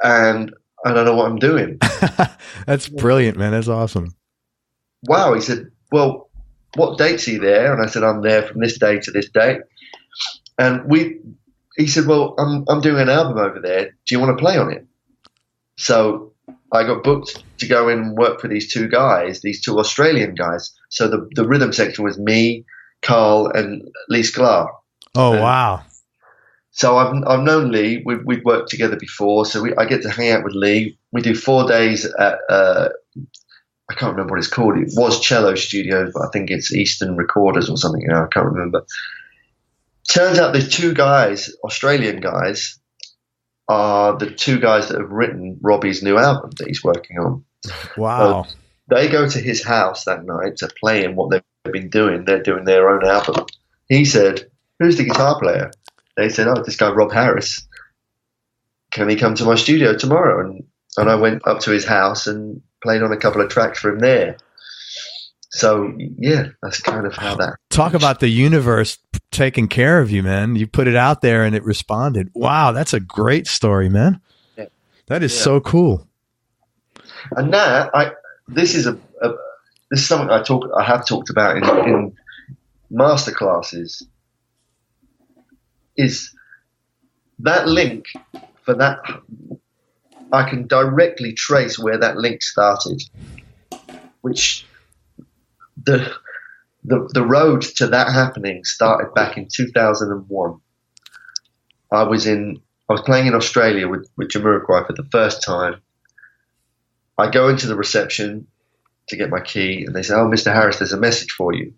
and I don't know what I'm doing. That's brilliant, man. That's awesome. Wow. He said, well, what dates are you there? And I said, I'm there from this day to this date. And he said, well, I'm doing an album over there. Do you want to play on it? So I got booked to go in and work for these two Australian guys. So the rhythm section was me, Carl, and Lee Sklar. Oh, wow. So I've known Lee. We've worked together before. So I get to hang out with Lee. We do 4 days at I can't remember what it's called. It was Cello Studios, but I think it's Eastern Recorders or something. I can't remember. Turns out the two guys, Australian guys, are the two guys that have written Robbie's new album that he's working on. Wow. So they go to his house that night to play him what they've been doing. They're doing their own album. He said, who's the guitar player? They said, this guy Rob Harris. Can he come to my studio tomorrow? And I went up to his house and played on a couple of tracks for him there. So, yeah, that's kind of how that... Talk about the universe taking care of you, man. You put it out there and it responded. Wow, that's a great story, man. Yeah. That is so cool. And this is something I have talked about in masterclasses, is that link for that. I can directly trace where that link started, which the road to that happening started back in 2001. I was playing in Australia with Jamiroquai for the first time. I go into the reception to get my key, and they say, "Oh, Mr. Harris, there's a message for you."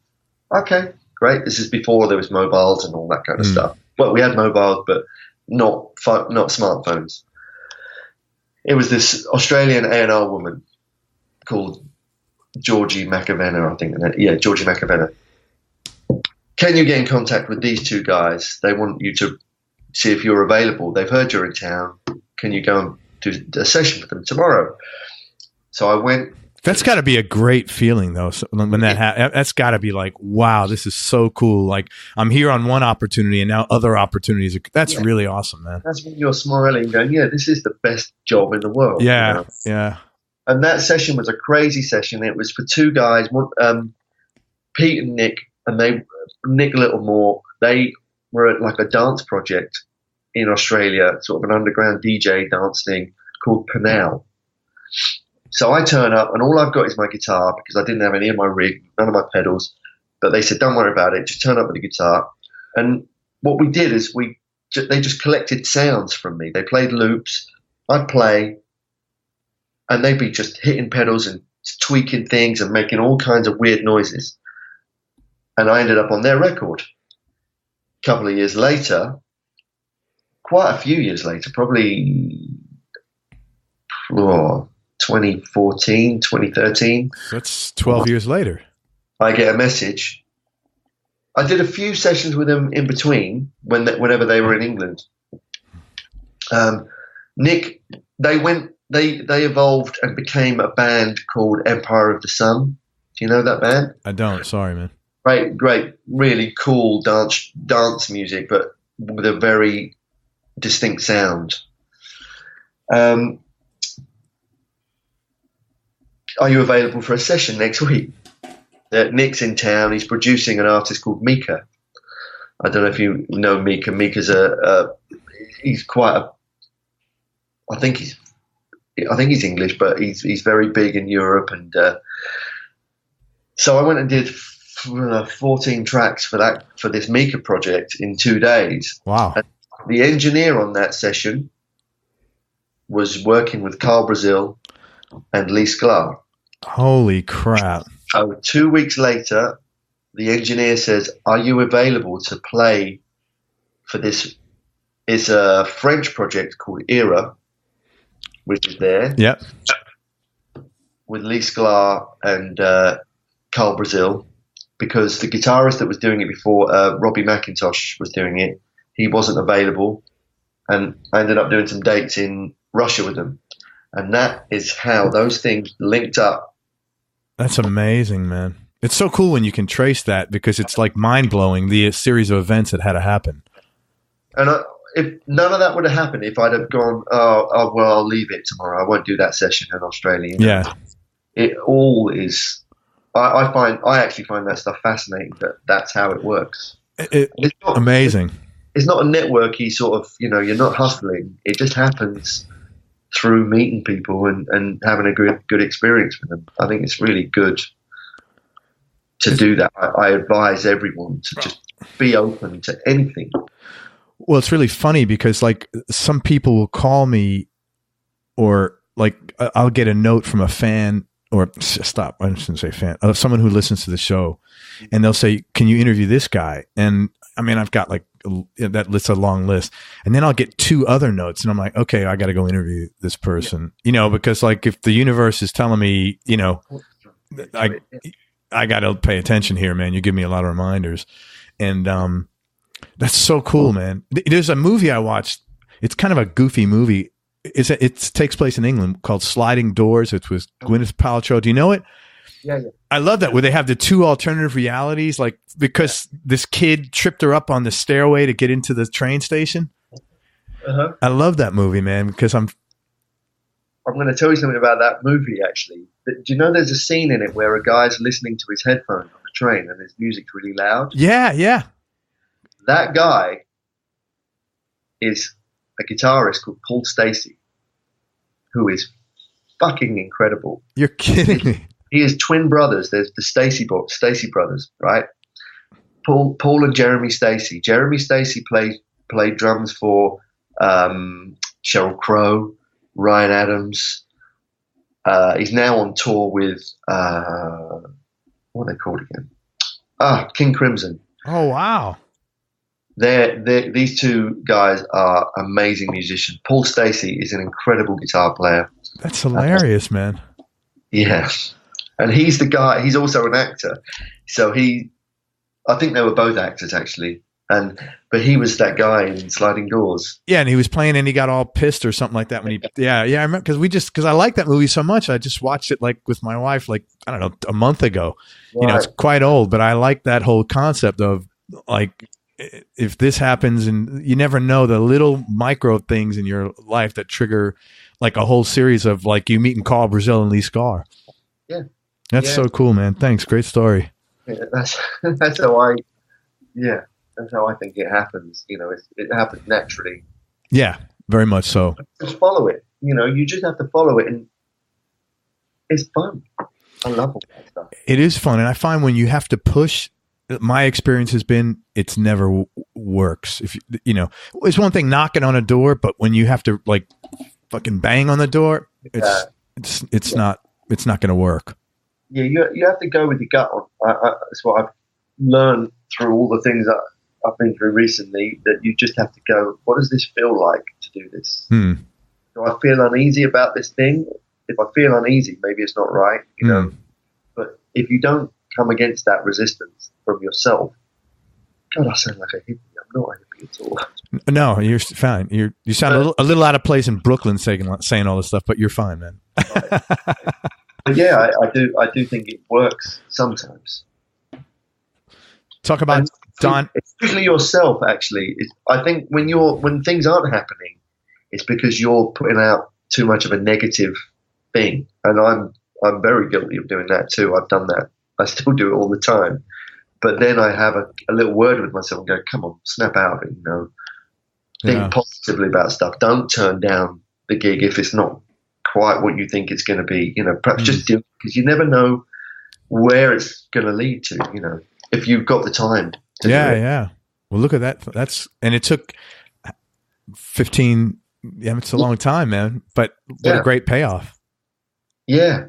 Okay, great. This is before there was mobiles and all that kind of stuff. Well, we had mobiles, but not smartphones. It was this Australian A&R woman called Georgie McAvenna, I think. Yeah, Georgie McAvenna. Can you get in contact with these two guys? They want you to see if you're available. They've heard you're in town. Can you go and do a session with them tomorrow? So I went. That's got to be a great feeling, though. So when that's got to be like, wow, this is so cool. Like, I'm here on one opportunity, and now other opportunities. That's really awesome, man. That's when you're smiling, going, "Yeah, this is the best job in the world." Yeah, you know? Yeah. And that session was a crazy session. It was for two guys, Pete and Nick, and Nick Littlemore. They were at like a dance project in Australia, sort of an underground DJ dance thing called Panel. So I turn up, and all I've got is my guitar because I didn't have any of my rig, none of my pedals. But they said, "Don't worry about it. Just turn up with the guitar." And what we did is they just collected sounds from me. They played loops. I'd play, and they'd be just hitting pedals and tweaking things and making all kinds of weird noises. And I ended up on their record. A couple of years later, quite a few years later, probably 2014, 2013. That's 12 years later. I get a message. I did a few sessions with them in between whenever they were in England. Nick, they evolved and became a band called Empire of the Sun. Do you know that band? I don't. Sorry, man. Great, really cool dance music, but with a very distinct sound. Are you available for a session next week? Nick's in town. He's producing an artist called Mika. I don't know if you know Mika. Mika's he's quite a. I think he's English, but he's very big in Europe, and so I went and did 14 tracks for this Mika project in 2 days. Wow! And the engineer on that session was working with Carl Brazil and Lee Sklar. Holy crap! So 2 weeks later, the engineer says, "Are you available to play for this?" It's a French project called Era, which is there. Yep. With Lee Sklar and Carl Brazil, because the guitarist that was doing it before, Robbie McIntosh, was doing it. He wasn't available, and I ended up doing some dates in Russia with them. And that is how those things linked up. That's amazing, man. It's so cool when you can trace that, because it's like mind-blowing, the series of events that had to happen. And if none of that would have happened, if I'd have gone, well, I'll leave it tomorrow. I won't do that session in Australia. Yeah. It all is. I actually find that stuff fascinating. That's how it works. It's amazing. It's not a networky sort of. You're not hustling. It just happens through meeting people and having a good experience with them. I think it's really good to do that. I advise everyone to just be open to anything. Well, it's really funny because like some people will call me, or like I'll get a note from a fan, or stop, I shouldn't say fan, someone who listens to the show, and they'll say, "Can you interview this guy?" And I mean, I've got like that list, a long list, and then I'll get 2 other notes, and I'm like, okay, I got to go interview this person, because like if the universe is telling me, I got to pay attention here, man. You give me a lot of reminders, and that's so cool, man. There's a movie I watched. It's kind of a goofy movie. It takes place in England, called Sliding Doors. It's with Gwyneth Paltrow. Do you know it? Yeah. I love that, where they have the 2 alternative realities, like because this kid tripped her up on the stairway to get into the train station. Uh-huh. I love that movie, man, because I'm going to tell you something about that movie, actually. Do you know there's a scene in it where a guy's listening to his headphones on the train and his music's really loud? Yeah. That guy is a guitarist called Paul Stacey, who is fucking incredible. You're kidding me. He is twin brothers. There's the Stacey brothers, right? Paul and Jeremy Stacey. Jeremy Stacey played drums for Sheryl Crow, Ryan Adams. He's now on tour with what are they called again? King Crimson. Oh wow! These 2 guys are amazing musicians. Paul Stacey is an incredible guitar player. That's hilarious, man. Yeah. And he's the guy, he's also an actor. So I think they were both actors actually. But he was that guy in Sliding Doors. Yeah, and he was playing and he got all pissed or something like that when I remember, because I like that movie so much. I just watched it like with my wife, like, I don't know, a month ago. Right. It's quite old, but I like that whole concept of like, if this happens, and you never know the little micro things in your life that trigger like a whole series of like you meeting Carl Brazil and Lee Sklar. Yeah. That's so cool, man. Thanks. Great story. Yeah, that's how I think it happens. It happens naturally. Yeah, very much so. Just follow it. You just have to follow it, and it's fun. I love all that stuff. It is fun, and I find when you have to push, my experience has been it's never works. If it's one thing knocking on a door, but when you have to like fucking bang on the door, it's not going to work. Yeah, you have to go with your gut on. That's what I've learned through all the things that I've been through recently, that you just have to go, what does this feel like to do this? Do I feel uneasy about this thing? If I feel uneasy, maybe it's not right, you know. But if you don't come against that resistance from yourself, God, I sound like a hippie. I'm not a hippie at all. No, you're fine. You sound a little out of place in Brooklyn saying all this stuff, but you're fine, man. But yeah, I do think it works sometimes. Talk about Don. Especially yourself, actually. I think when things aren't happening, it's because you're putting out too much of a negative thing, and I'm very guilty of doing that too. I've done that. I still do it all the time. But then I have a little word with myself and go, come on, snap out of it, you know. Think positively about stuff. Don't turn down the gig if it's not quite what you think it's going to be. You know, perhaps just do it, because you never know where it's going to lead to, you know, if you've got the time to do it. Yeah. Well, look at that. And it took 15, it's a long time, man, but what a great payoff. Yeah.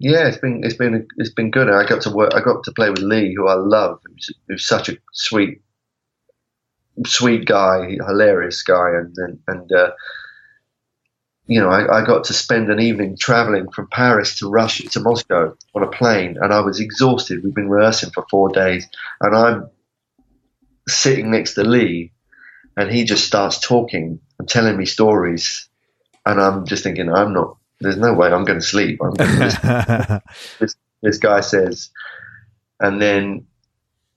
Yeah, it's been good. I got to play with Lee, who I love, who's such a sweet guy, hilarious guy, and you know, I got to spend an evening traveling from Paris to Russia to Moscow on a plane, and I was exhausted. We've been rehearsing for 4 days, and I'm sitting next to Lee, and he just starts talking and telling me stories, and I'm just thinking, there's no way I'm going to sleep. I'm going to this guy says, and then,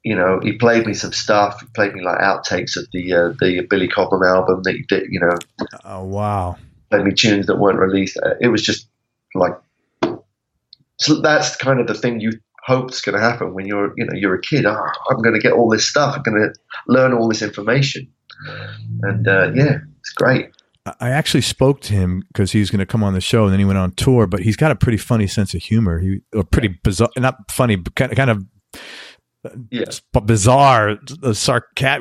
you know, he played me some stuff. He played me like outtakes of the Billy Cobham album that he did, you know. Oh, wow. Played me tunes that weren't released. It was just like, so that's kind of the thing you hope is going to happen when you're a kid. I'm going to get all this stuff. I'm going to learn all this information. And it's great. I actually spoke to him because he was going to come on the show, and then he went on tour. But he's got a pretty funny sense of humor. Pretty bizarre, not funny, but kind of bizarre,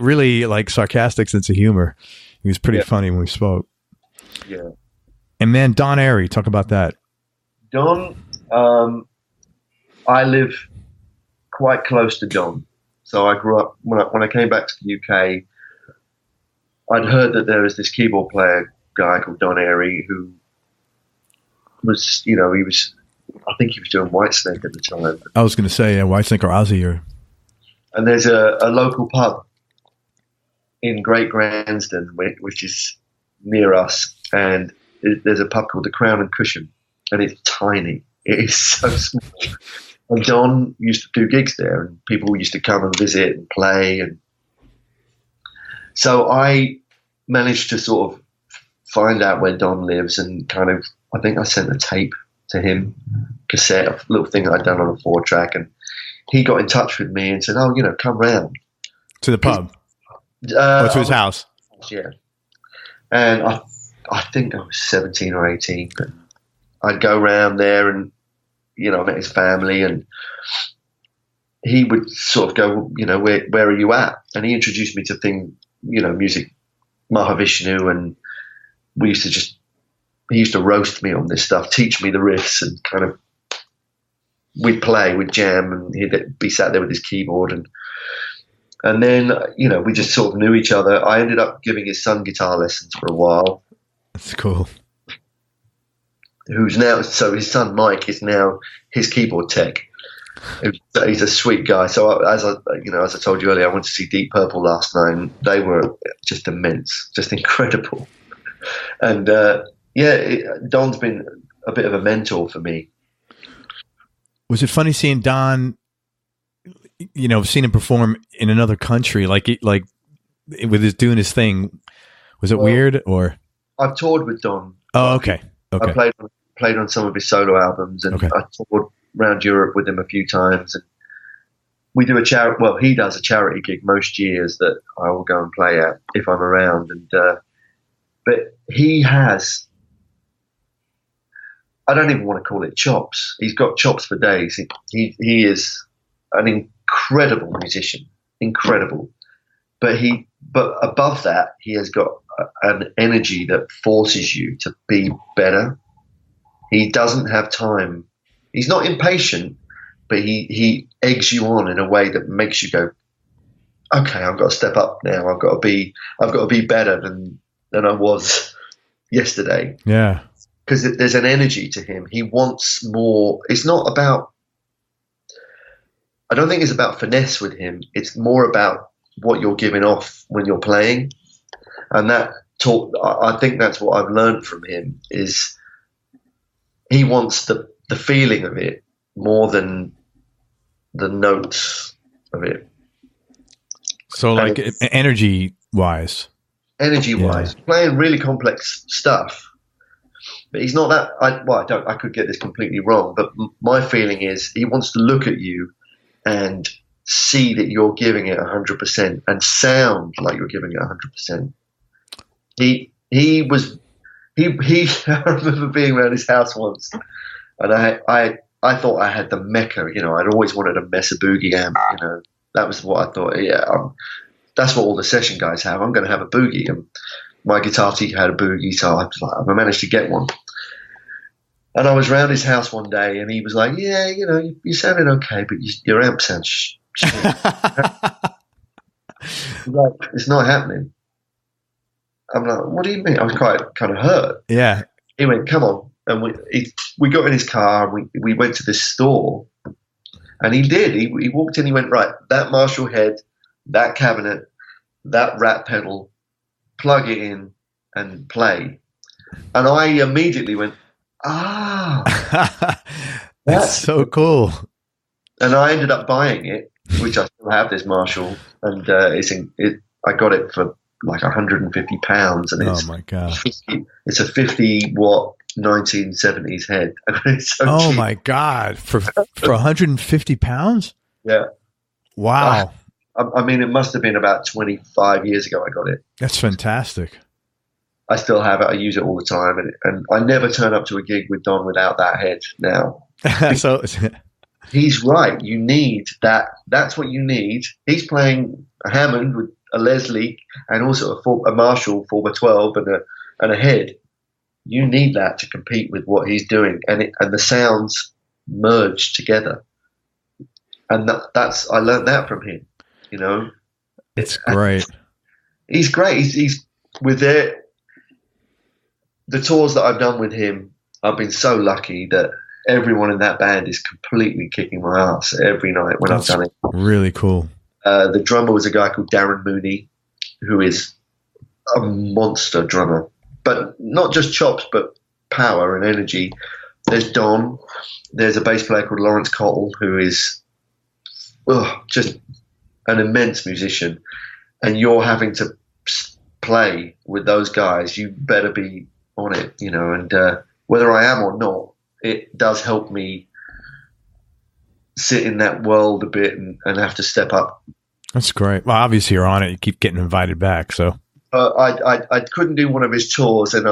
really like sarcastic sense of humor. He was pretty funny when we spoke. Yeah. And then Don Airey, talk about that. Don, I live quite close to Don, so I grew up when I came back to the UK. I'd heard that there was this keyboard player guy called Don Airey who was, you know, I think he was doing Whitesnake at the time. I was going to say Whitesnake or Ozzy. And there's a local pub in Great Gransden, which is near us, and there's a pub called the Crown and Cushion, and it's tiny. It is so small. And Don used to do gigs there, and people used to come and visit and play, and so I managed to sort of find out where Don lives, and kind of, I think I sent a tape to him, cassette, a little thing I'd done on a 4-track, and he got in touch with me and said, "Oh, you know, come round to the pub, to his house." Yeah, and I think I was 17 or 18, but I'd go round there, and you know, I met his family, and he would sort of go, you know, where are you at? And he introduced me to music, Mahavishnu, and he used to roast me on this stuff, teach me the riffs, and kind of, we'd jam, and he'd be sat there with his keyboard, and then, you know, we just sort of knew each other. I ended up giving his son guitar lessons for a while. That's cool. So his son Mike is now his keyboard tech. He's a sweet guy. So as I told you earlier, I went to see Deep Purple last night, and they were just immense, just incredible. And Don's been a bit of a mentor for me. Was it funny seeing Don? You know, seeing him perform in another country, like with doing his thing. Was it weird or? I've toured with Don. Oh, okay. I played on some of his solo albums, and I toured around Europe with him a few times, and we do he does a charity gig most years that I will go and play at if I'm around, and but he has, I don't even want to call it chops. He's got chops for days. He is an incredible musician, but above that, he has got an energy that forces you to be better. he doesn't have time. He's not impatient, but he eggs you on in a way that makes you go, okay, I've got to step up now. I've got to be better than I was yesterday. Yeah. Because there's an energy to him. He wants more. It's not about, I don't think it's about finesse with him. It's more about what you're giving off when you're playing. And I think that's what I've learned from him, is he wants the feeling of it more than the notes of it. So like energy wise, playing really complex stuff. But he's not that. I could get this completely wrong, but my feeling is he wants to look at you and see that you're giving it 100% and sound like you're giving it 100%. I remember being around his house once, and I thought I had the Mecca. You know, I'd always wanted a Mesa Boogie amp. You know, that was what I thought. Yeah, that's what all the session guys have. I'm going to have a Boogie. And my guitar teacher had a Boogie, so I was like, I managed to get one. And I was around his house one day, and he was like, "Yeah, you know, you sounded okay, but your amp sounds shit." Like, it's not happening. I'm like, "What do you mean?" I was quite kind of hurt. Yeah. He went, "Come on," and we got in his car, and we went to this store, and he did. He walked in. He went, "Right, that Marshall head, that cabinet, that Rat pedal, plug it in and play." And I immediately went, that's so cool. And I ended up buying it, which I still have, this Marshall, and I got it for like £150, and oh my god, it's a 50-watt 1970s head. It's so cheap. My god, for £150? Yeah. Wow. I mean, it must have been about 25 years ago I got it. That's fantastic. I still have it. I use it all the time, and I never turn up to a gig with Don without that head now. So he's right. You need that. That's what you need. He's playing a Hammond with a Leslie and also a Marshall 4x12 and a head. You need that to compete with what he's doing, and the sounds merge together. And I learned that from him. You know, it's great. He's great. He's with the tours that I've done with him. I've been so lucky that everyone in that band is completely kicking my ass every night when I've done it. Really cool. The drummer was a guy called Darren Mooney, who is a monster drummer, but not just chops, but power and energy. There's Don. There's a bass player called Lawrence Cottle, who is just an immense musician. And you're having to play with those guys. You better be on it, you know, and whether I am or not, it does help me sit in that world a bit and have to step up. That's great. Well, obviously you're on it. You keep getting invited back. So I couldn't do one of his tours, and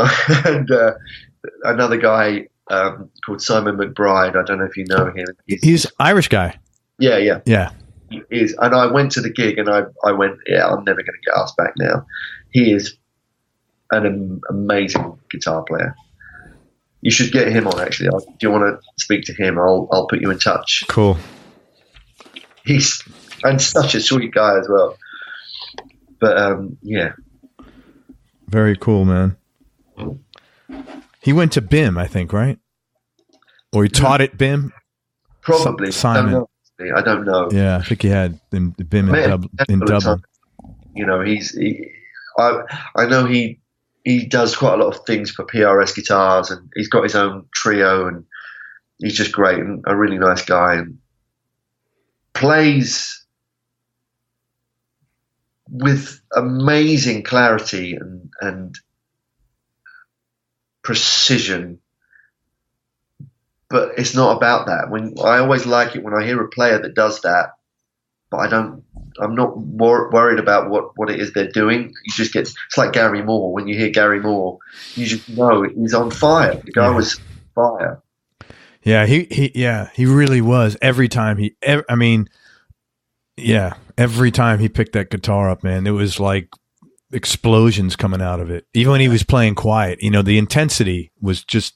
another guy called Simon McBride. I don't know if you know him. He's Irish guy. Yeah. He is. And I went to the gig, and I went, yeah, I'm never going to get asked back now. He is an amazing guitar player. You should get him on, actually. Do you want to speak to him? I'll put you in touch. Cool. He's such a sweet guy as well. But yeah. Very cool, man. He went to BIM, I think, right? Or he taught at BIM? Probably. Simon. I don't know. Yeah, I think he had BIM in Dublin. You know, I know he does quite a lot of things for PRS guitars, and he's got his own trio, and he's just great and a really nice guy, and plays with amazing clarity and precision. But it's not about that. I always like it when I hear a player that does that, but I'm not worried about what it is they're doing. You just it's like Gary Moore. When you hear Gary Moore, you just know he's on fire. The guy was on fire. Yeah, he really was. Every time every time he picked that guitar up, man, it was like explosions coming out of it. Even when he was playing quiet, you know, the intensity was just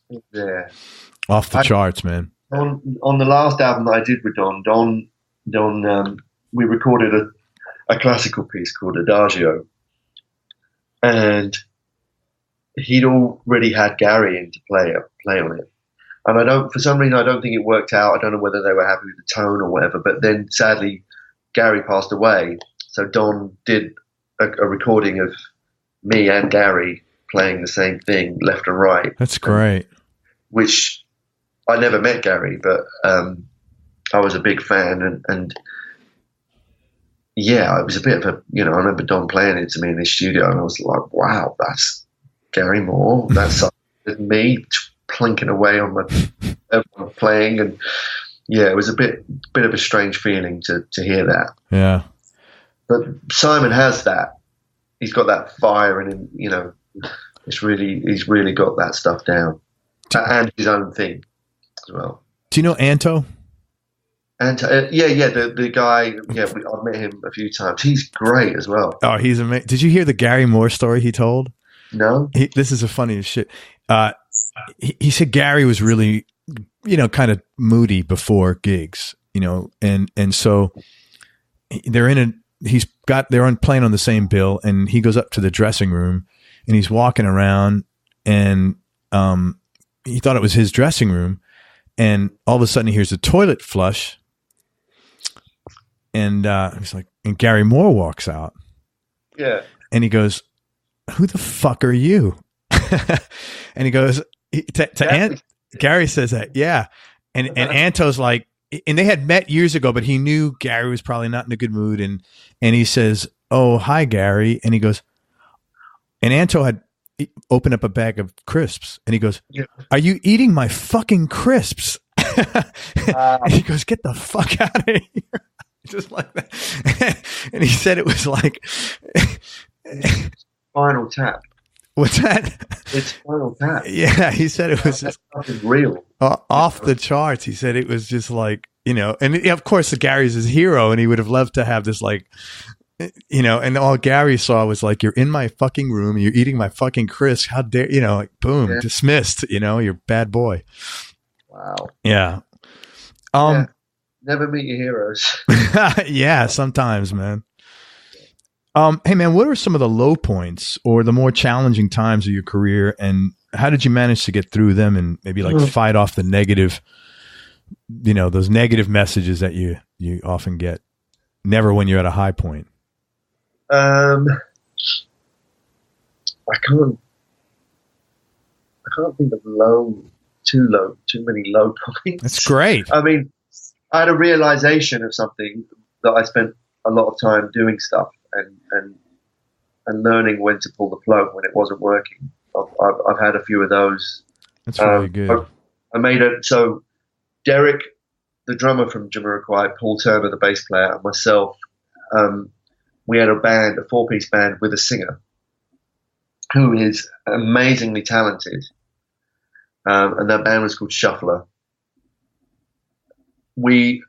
Off the charts, man. On the last album that I did with Don, we recorded a classical piece called Adagio, and he'd already had Gary in to play on it. And for some reason, I don't think it worked out. I don't know whether they were happy with the tone or whatever. But then, sadly, Gary passed away. So Don did a recording of me and Gary playing the same thing, left and right. That's great. Which I never met Gary, but I was a big fan. And yeah, it was a bit of a, I remember Don playing it to me in his studio, and I was like, wow, that's Gary Moore. That's me plunking away on my playing, and yeah, it was a bit of a strange feeling to hear that. Yeah, but Simon has that. He's got that fire in him. He's really got that stuff down, and his own thing as well. Do you know Anto? Anto, yeah, the guy. Yeah, I've met him a few times. He's great as well. Oh, he's amazing. Did you hear the Gary Moore story he told? No. This is the funniest shit. He said Gary was really, kind of moody before gigs, and so they're playing on the same bill, and he goes up to the dressing room and he's walking around, and he thought it was his dressing room, and all of a sudden he hears a toilet flush, and he's like, and Gary Moore walks out. Yeah. And he goes, "Who the fuck are you?" And he goes, Gary says that, yeah. And Anto's like, and they had met years ago, but he knew Gary was probably not in a good mood. And he says, "Oh, hi, Gary." And he goes, and Anto had opened up a bag of crisps, and he goes, yeah. "Are you eating my fucking crisps?" And he goes, "Get the fuck out of here." Just like that. And he said it was like Final Tap. What's that? It's Final Tap. Yeah, he said it was just real, off the charts. He said it was just like, and of course Gary's his hero, and he would have loved to have this like, and all Gary saw was like, "You're in my fucking room, you're eating my fucking crisps. How dare like boom, yeah. Dismissed. You're bad boy." Wow. Yeah. Yeah. Never meet your heroes. Yeah, sometimes, man. Hey man, what are some of the low points or the more challenging times of your career, and how did you manage to get through them and maybe like fight off the negative, those negative messages that you often get? Never when you're at a high point. I can't think of too many low points. That's great. I mean, I had a realization of something that I spent a lot of time doing stuff and learning when to pull the plug when it wasn't working. I've had a few of those. That's really good. I made it so Derek, the drummer from Jamiroquai, Paul Turner, the bass player, and myself, we had a 4-piece band with a singer who is amazingly talented, and that band was called Shuffler. We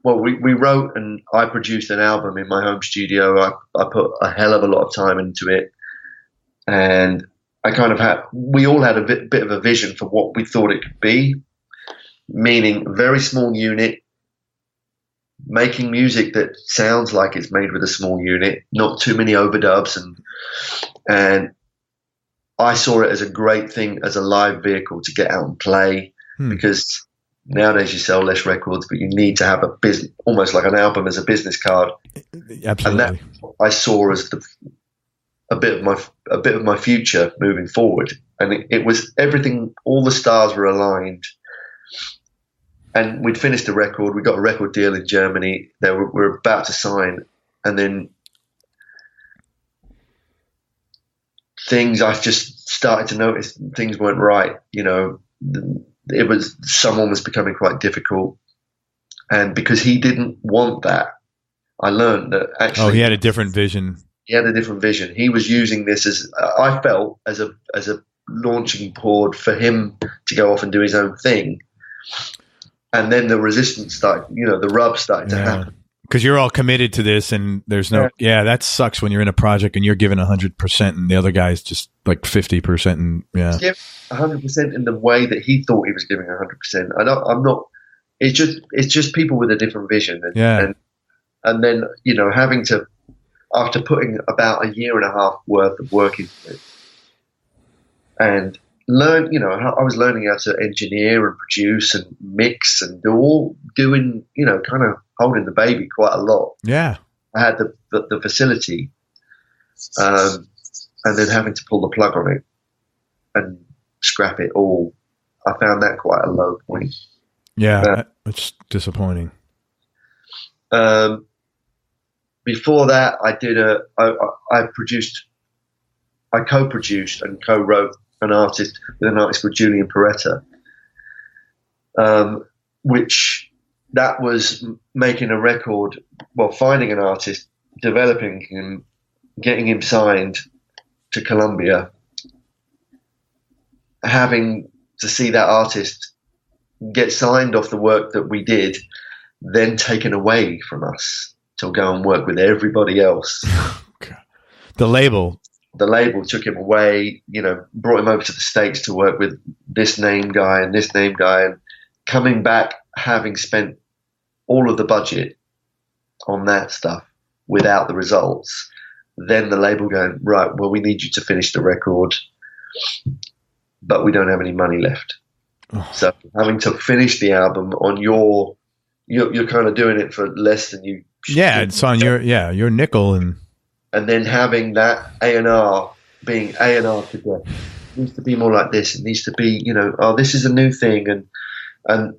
wrote and I produced an album in my home studio. I put a hell of a lot of time into it, and we all had a bit of a vision for what we thought it could be, meaning a very small unit, making music that sounds like it's made with a small unit, not too many overdubs, and I saw it as a great thing as a live vehicle to get out and play, because nowadays you sell less records, but you need to have a business, almost like an album as a business card. Absolutely. And that I saw as a bit of my future moving forward. And it was everything. All the stars were aligned. And we'd finished the record. We got a record deal in Germany. We were about to sign, and then I just started to notice things weren't right. Someone was becoming quite difficult, and because he didn't want that, I learned that actually. Oh, he had a different vision. He had a different vision. He was using this as I felt as a launching board for him to go off and do his own thing, and then the resistance started. The rub started to happen. Because you're all committed to this, and there's no, that sucks when you're in a project and you're giving 100%, and the other guy's just like 50%, and He's giving 100% in the way that he thought he was giving 100%. I'm not. It's just people with a different vision, and then having to, after putting about a year and a half worth of work into it, and learn, I was learning how to engineer and produce and mix and doing, kind of holding the baby quite a lot. Yeah. I had the facility, and then having to pull the plug on it and scrap it all. I found that quite a low point. Yeah, it's disappointing. Before that, I co-produced and co-wrote with an artist called Julian Perretta, which that was making a record, finding an artist, developing him, getting him signed to Columbia, having to see that artist get signed off the work that we did, then taken away from us to go and work with everybody else. The label took him away, brought him over to the States to work with this name guy and this name guy, and coming back having spent all of the budget on that stuff without the results. Then the label going, right, well, we need you to finish the record, but we don't have any money left. Oh. So having to finish the album on you're kind of doing it for less than you. Yeah, it's on your nickel, and then having that A&R being A&R to death. It needs to be more like this. It needs to be, this is a new thing, and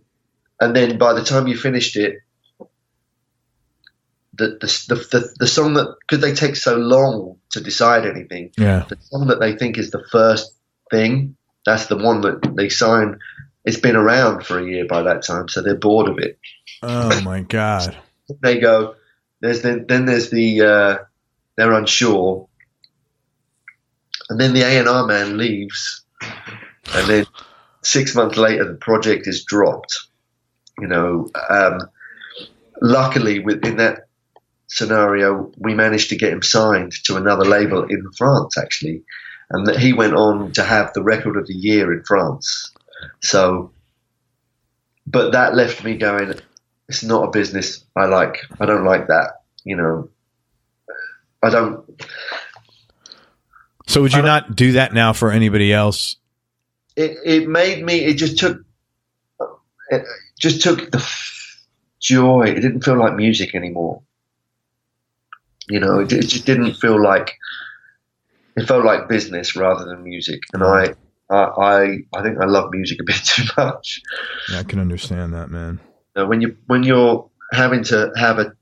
then by the time you finished it, the song that, because they take so long to decide anything, the song that they think is the first thing, that's the one that they sign. It's been around for a year by that time, so they're bored of it. Oh my God! They go. There's they're unsure, and then the A&R man leaves, and then 6 months later the project is dropped. Luckily, in that scenario, we managed to get him signed to another label in France, actually, and that he went on to have the record of the year in France. So, but that left me going, it's not a business I don't like that, I don't. So would you not do that now for anybody else? It made me, it just took the joy. It didn't feel like music anymore. It just didn't feel like, it felt like business rather than music. And I think I love music a bit too much. Yeah, I can understand that, man. When you're having to have a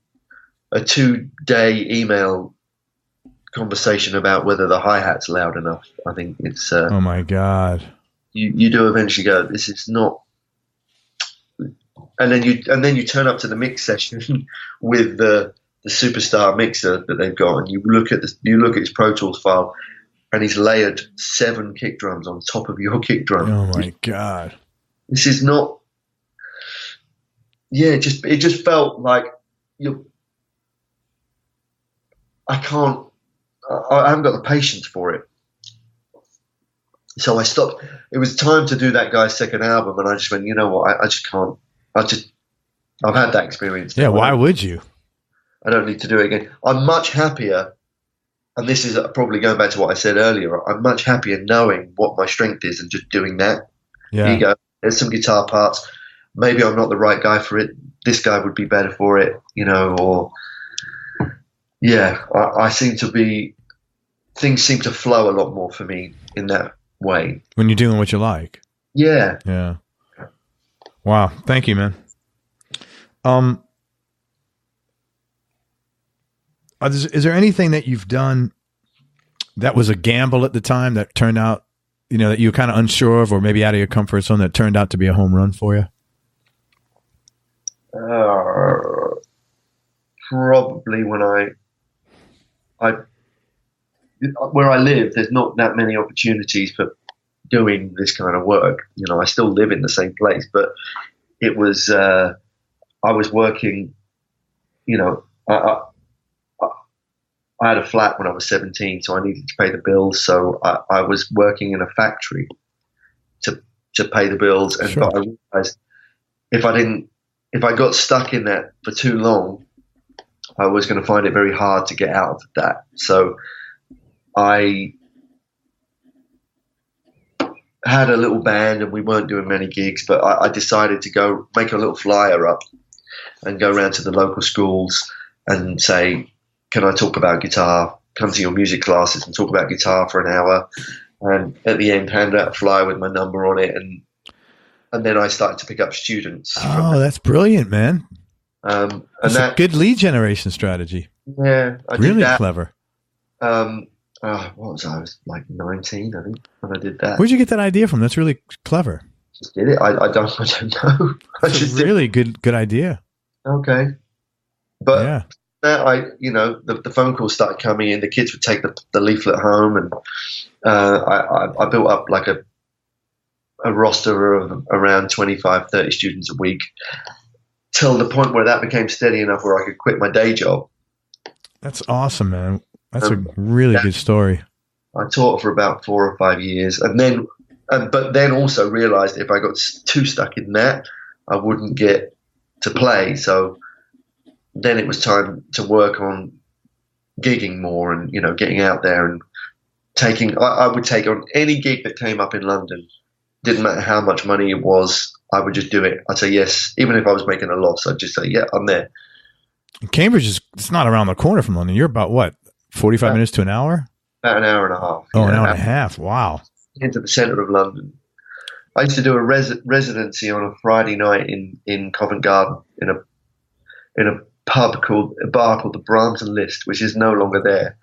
2-day email conversation about whether the hi-hat's loud enough, I think it's oh my God. You do eventually go, this is not. And then you turn up to the mix session with the superstar mixer that they've got, and you look at his Pro Tools file, and he's layered 7 kick drums on top of your kick drum. Oh my God! This is not. Yeah, it just felt like I haven't got the patience for it. So I stopped. It was time to do that guy's second album, and I just went, you know what? I just can't. I've had that experience. Yeah, why would you? I don't need to do it again. I'm much happier, and this is probably going back to what I said earlier, I'm much happier knowing what my strength is and just doing that. Yeah. Here you go. There's some guitar parts. Maybe I'm not the right guy for it. This guy would be better for it, or I seem to be, things seem to flow a lot more for me in that way. When you're doing what you like. Yeah. Yeah. Wow. Thank you, man. Is there anything that you've done that was a gamble at the time that turned out, that you were kind of unsure of, or maybe out of your comfort zone, that turned out to be a home run for you? Probably when where I live, there's not that many opportunities for doing this kind of work. I still live in the same place, but it was, I was working you know, I had a flat when I was 17, so I needed to pay the bills. So I was working in a factory to pay the bills. And Sure. but I realized if I got stuck in that for too long, I was going to find it very hard to get out of that. So I had a little band, and we weren't doing many gigs, but I decided to go make a little flyer up and go around to the local schools and say, can I talk about guitar? Come to your music classes and talk about guitar for an hour. And at the end, hand out a flyer with my number on it. And then I started to pick up students. Oh, that's brilliant, man. And That's a good lead generation strategy. Yeah. I Really did that. clever. What was I? I was like 19, I think, when I did that. Where'd you get that idea from? That's really clever. Just did it. I don't know. I It's just a really good idea. Okay. But Yeah. the phone calls started coming in. The kids would take the leaflet home, and I built up like a roster of around 25, 30 students a week, till the point where that became steady enough where I could quit my day job. That's awesome, man. That's a really good story. I taught for about 4 or 5 years, but then also realized if I got too stuck in that, I wouldn't get to play. So then it was time to work on gigging more and, getting out there and I would take on any gig that came up in London. Didn't matter how much money it was, I would just do it. I'd say yes. Even if I was making a loss, I'd just say, yeah, I'm there. Cambridge it's not around the corner from London. You're about what, 45 minutes to an hour? About an hour and a half. Oh, an hour and a half. Wow. Into the centre of London. I used to do a residency on a Friday night in Covent Garden in a bar called the Brampton List, which is no longer there.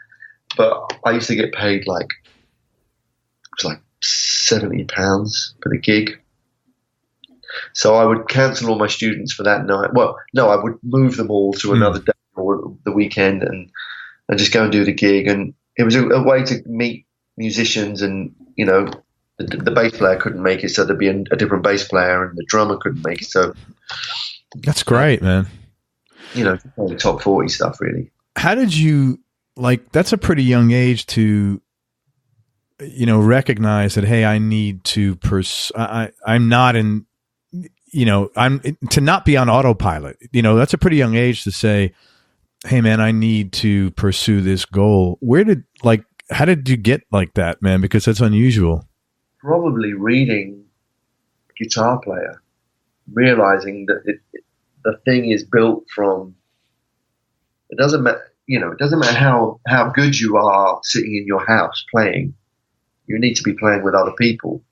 But I used to get paid like £70 for the gig. So I would cancel all my students for that night. Well, no, I would move them all to another day or the weekend and just go and do the gig. And it was a way to meet musicians, and the bass player couldn't make it, so there'd be a different bass player, and the drummer couldn't make it, so that's great, man. Top 40 stuff, really. How did you that's a pretty young age to recognize that, hey, I need to I'm not in I'm to not be on autopilot. That's a pretty young age to say, hey man, I need to pursue this goal. How did you get like that, man? Because that's unusual. Probably reading Guitar Player, realizing that the thing is built from, it doesn't matter how good you are sitting in your house playing. You need to be playing with other people,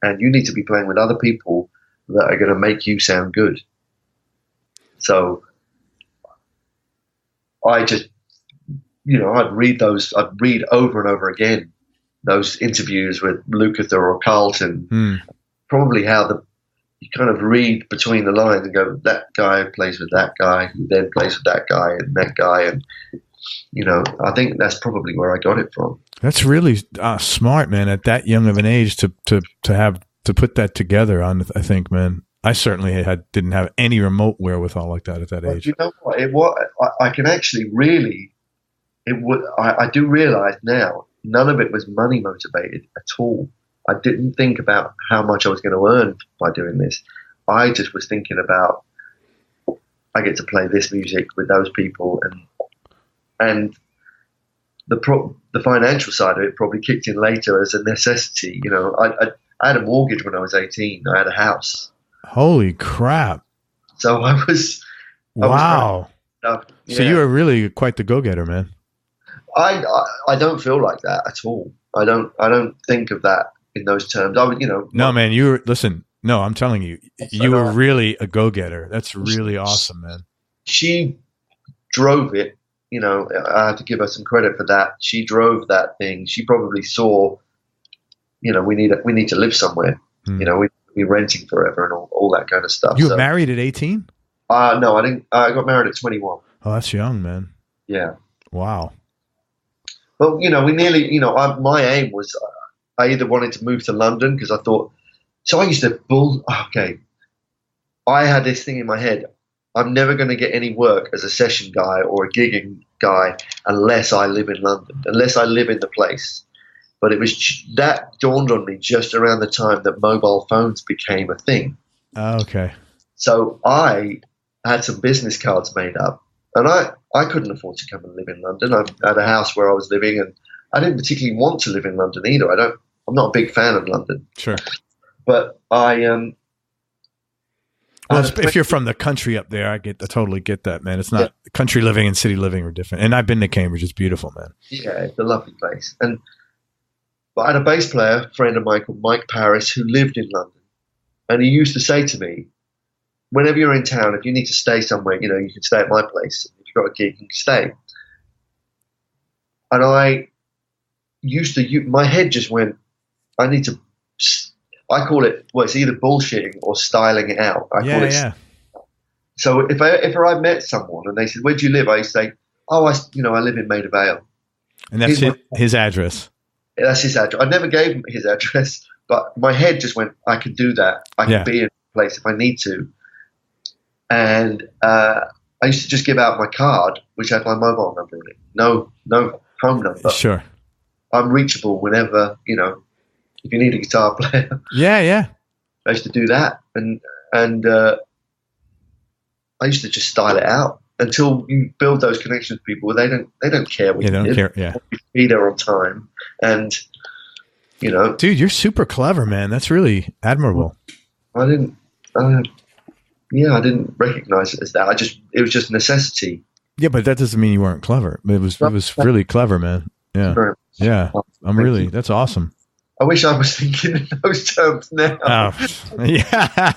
and you need to be playing with other people that are going to make you sound good. So I just, I'd read over and over again those interviews with Lukather or Carlton, probably how you kind of read between the lines and go, that guy plays with that guy, who then plays with that guy and that guy. And, I think that's probably where I got it from. That's really smart, man, at that young of an age to put that together on, I think, man. I certainly didn't have any remote wherewithal like that at that age. You know what? I can actually really, I do realize now, none of it was money motivated at all. I didn't think about how much I was going to earn by doing this. I just was thinking about, I get to play this music with those people, and the financial side of it probably kicked in later as a necessity. I had a mortgage when I was 18. I had a house. Holy crap! So I was. Wow. Yeah. So you were really quite the go-getter, man. I don't feel like that at all. I don't think of that in those terms. No, man. Listen. No, I'm telling you, you were really a go-getter. That's really awesome, man. She drove it. I have to give her some credit for that. She drove that thing. She probably saw, we need to live somewhere. We be renting forever and all that kind of stuff. You were married at 18? No, I didn't. I got married at 21. Oh, that's young, man. Yeah. Wow. But we nearly. My aim was, I either wanted to move to London because I thought. So I used to I had this thing in my head. I'm never going to get any work as a session guy or a gigging guy unless I live in London, unless I live in the place. But that dawned on me just around the time that mobile phones became a thing. Oh, okay. So I had some business cards made up, and I couldn't afford to come and live in London. I had a house where I was living, and I didn't particularly want to live in London either. I'm not a big fan of London. Sure. But well, if you're from the country up there, I totally get that, man. It's not country living and city living are different. And I've been to Cambridge; it's beautiful, man. Yeah, it's a lovely place. But I had a bass player friend of mine called Mike Paris who lived in London, and he used to say to me, "Whenever you're in town, if you need to stay somewhere, you can stay at my place. If you've got a gig, you can stay." And I used to, my head just went, I call it, it's either bullshitting or styling it out. I call it. So if I met someone and they said, "Where do you live?" I say, "Oh, I live in Maida Vale." And that's his address. That's his address. I never gave him his address, but my head just went, I can do that. I can be in a place if I need to. And I used to just give out my card, which had my mobile number in it. No home number. Sure. I'm reachable whenever, if you need a guitar player. Yeah. I used to do that. And I used to just style it out until you build those connections with people. They don't care what you don't live. care. Yeah. Be there on time. And, Dude, you're super clever, man. That's really admirable. I didn't recognize it as that. It was just necessity. Yeah, but that doesn't mean you weren't clever. It was really clever, man. Yeah. Yeah. That's awesome. I wish I was thinking in those terms now. Oh, yeah.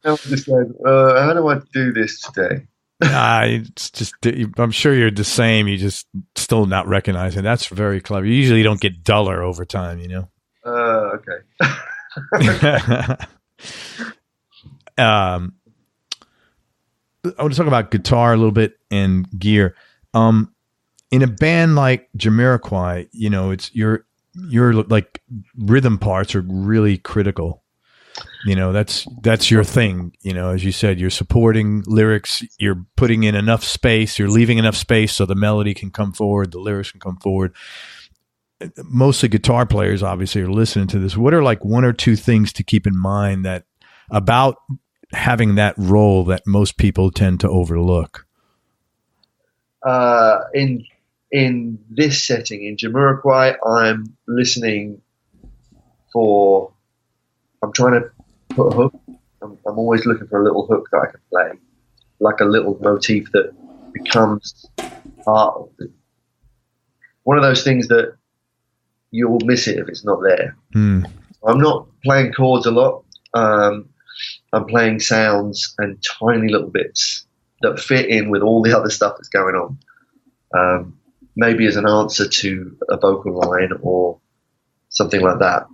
I'm just going, how do I do this today? It's just, I'm sure you're the same. You just still not recognizing. That's very clever. You usually don't get duller over time, Okay. I want to talk about guitar a little bit and gear. In a band like Jamiroquai, it's your like rhythm parts are really critical. That's your thing. As you said, you're supporting lyrics, you're putting in enough space, you're leaving enough space so the melody can come forward, the lyrics can come forward. Mostly guitar players obviously are listening to this. What are like one or two things to keep in mind that about having that role that most people tend to overlook? In this setting, in Jamiroquai, I'm listening for, I'm trying to put a hook. I'm always looking for a little hook that I can play, like a little motif that becomes part of it. One of those things that you'll miss it if it's not there. I'm not playing chords a lot. I'm playing sounds and tiny little bits that fit in with all the other stuff that's going on. Maybe as an answer to a vocal line or something like that.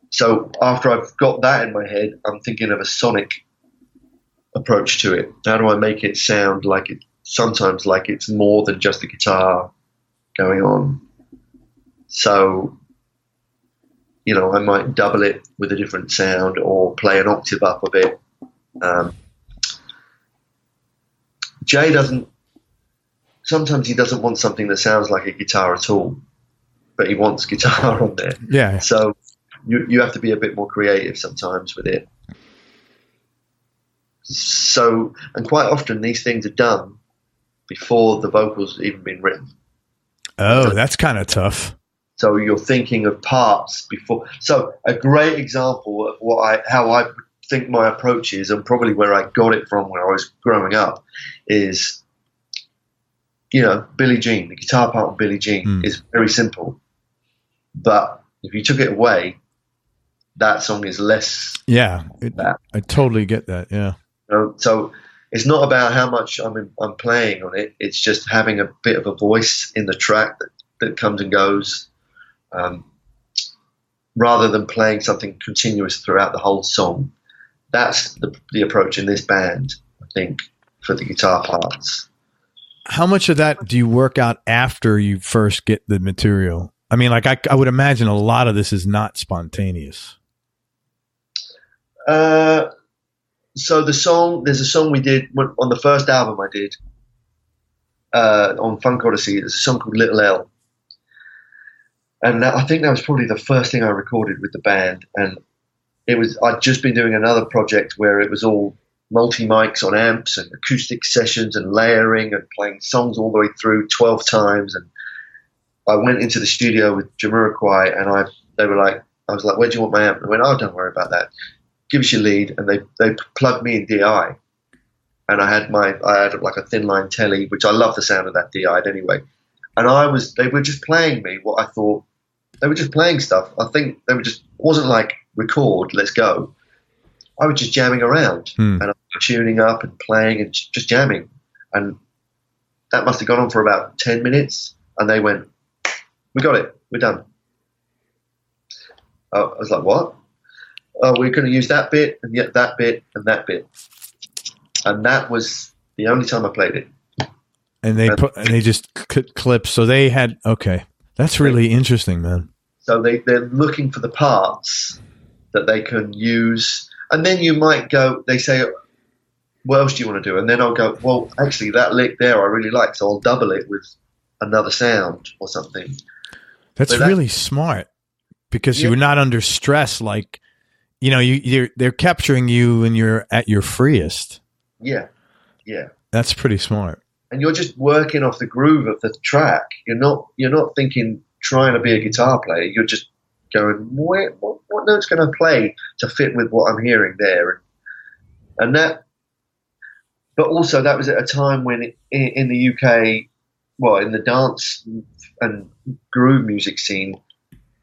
So after I've got that in my head, I'm thinking of a sonic approach to it. How do I make it sound like it, sometimes like it's more than just a guitar going on? So, I might double it with a different sound or play an octave up of it. Sometimes he doesn't want something that sounds like a guitar at all, but he wants guitar on there. Yeah. So you have to be a bit more creative sometimes with it. So, and quite often these things are done before the vocals have even been written. Oh, that's kind of tough. So you're thinking of parts before. So a great example of how I think my approach is, and probably where I got it from when I was growing up, is, Billie Jean. The guitar part of Billie Jean is very simple, but if you took it away, that song is less. Yeah, I totally get that. Yeah. So it's not about how much I'm playing on it. It's just having a bit of a voice in the track that comes and goes, rather than playing something continuous throughout the whole song. That's the approach in this band, I think, for the guitar parts. How much of that do you work out after you first get the material? I mean, like I would imagine a lot of this is not spontaneous. So there's a song we did on the first album I did on Funk Odyssey. There's a song called Little L. And I think that was probably the first thing I recorded with the band. And I'd just been doing another project where it was all multi-mics on amps and acoustic sessions and layering and playing songs all the way through 12 times. And I went into the studio with Jamiroquai, and I was like, where do you want my amp? And they went, oh, don't worry about that. Give us your lead. And they plugged me in DI. And I had like a thin line telly, which I love the sound of that DI anyway. And they were just playing me what I thought. They were just playing stuff. I think it wasn't like record, let's go. I was just jamming around and I was tuning up and playing and just jamming. And that must have gone on for about 10 minutes. And they went, we got it, we're done. I was like, what? Oh, we're going to use that bit and yet that bit and that bit. And that was the only time I played it. And they just clips. So they had, okay. That's really interesting, man. So they're looking for the parts that they can use. And then you might go, they say, what else do you want to do? And then I'll go, well, actually that lick there I really like, so I'll double it with another sound or something. That's really smart, because you're not under stress. Like, they're capturing you when you're at your freest. Yeah. Yeah. That's pretty smart. And you're just working off the groove of the track. You're not thinking, trying to be a guitar player. You're just going, what note's going to play to fit with what I'm hearing there? And that, but also that was at a time when in the UK, well, in the dance and groove music scene,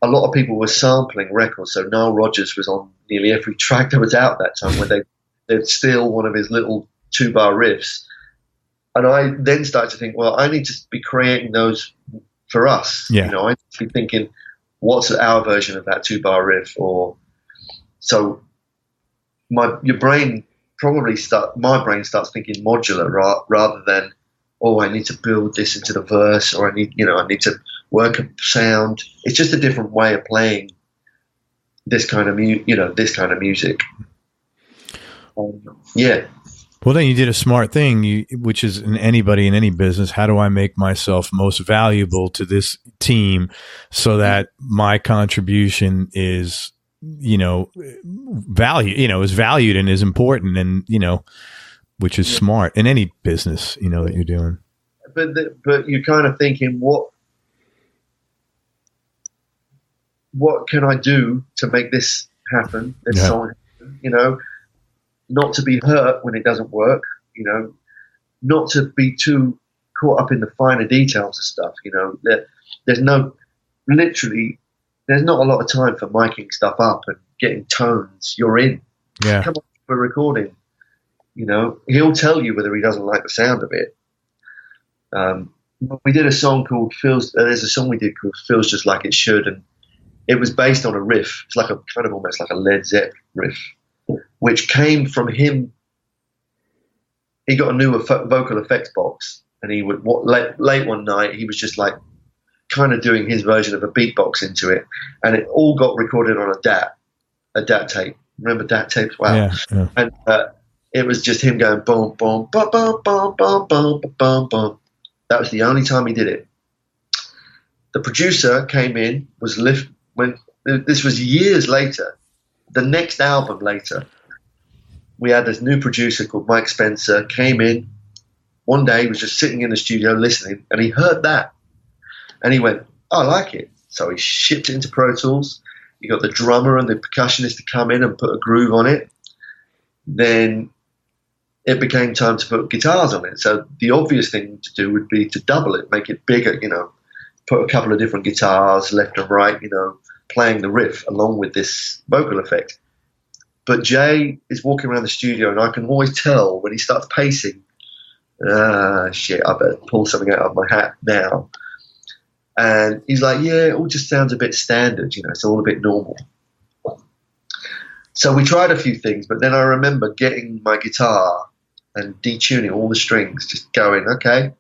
a lot of people were sampling records. So Nile Rodgers was on nearly every track that was out that time, where they'd steal one of his little 2-bar riffs. And I then started to think, well, I need to be creating those for us. Yeah. I need to be thinking, what's our version of that 2-bar riff? Or so my brain starts thinking modular rather than, oh, I need to build this into the verse, or I need to work a sound. It's just a different way of playing this kind of music. Yeah. Well, then you did a smart thing, which is in anybody in any business. How do I make myself most valuable to this team so that my contribution is, is valued and is important, and, which is smart in any business, that you're doing. But you're kind of thinking, what can I do to make this happen? This song, not to be hurt when it doesn't work, not to be too caught up in the finer details of stuff, there's not a lot of time for miking stuff up and getting tones. You're in. Yeah. Come on, we're recording. He'll tell you whether he doesn't like the sound of it. We did a song called there's a song we did called Feels Just Like It Should, and it was based on a riff. It's like a kind of almost like a Led Zepp riff, which came from him. He got a new vocal effects box, and he would late one night he was just like kind of doing his version of a beatbox into it, and it all got recorded on a DAT tape. Remember DAT tapes? Wow. Yeah. And it was just him going boom, boom, boom, boom, boom, boom, boom, boom, boom. That was the only time he did it. The producer came in, when this was years later. The next album later, we had this new producer called Mike Spencer, came in. One day he was just sitting in the studio listening, and he heard that. And he went, oh, I like it. So he shipped it into Pro Tools. He got the drummer and the percussionist to come in and put a groove on it. Then it became time to put guitars on it. So the obvious thing to do would be to double it, make it bigger, put a couple of different guitars, left and right, playing the riff along with this vocal effect. But Jay is walking around the studio, and I can always tell when he starts pacing, shit, I better pull something out of my hat now. And he's like, yeah, it all just sounds a bit standard, it's all a bit normal. So we tried a few things, but then I remember getting my guitar and detuning all the strings, just going, okay,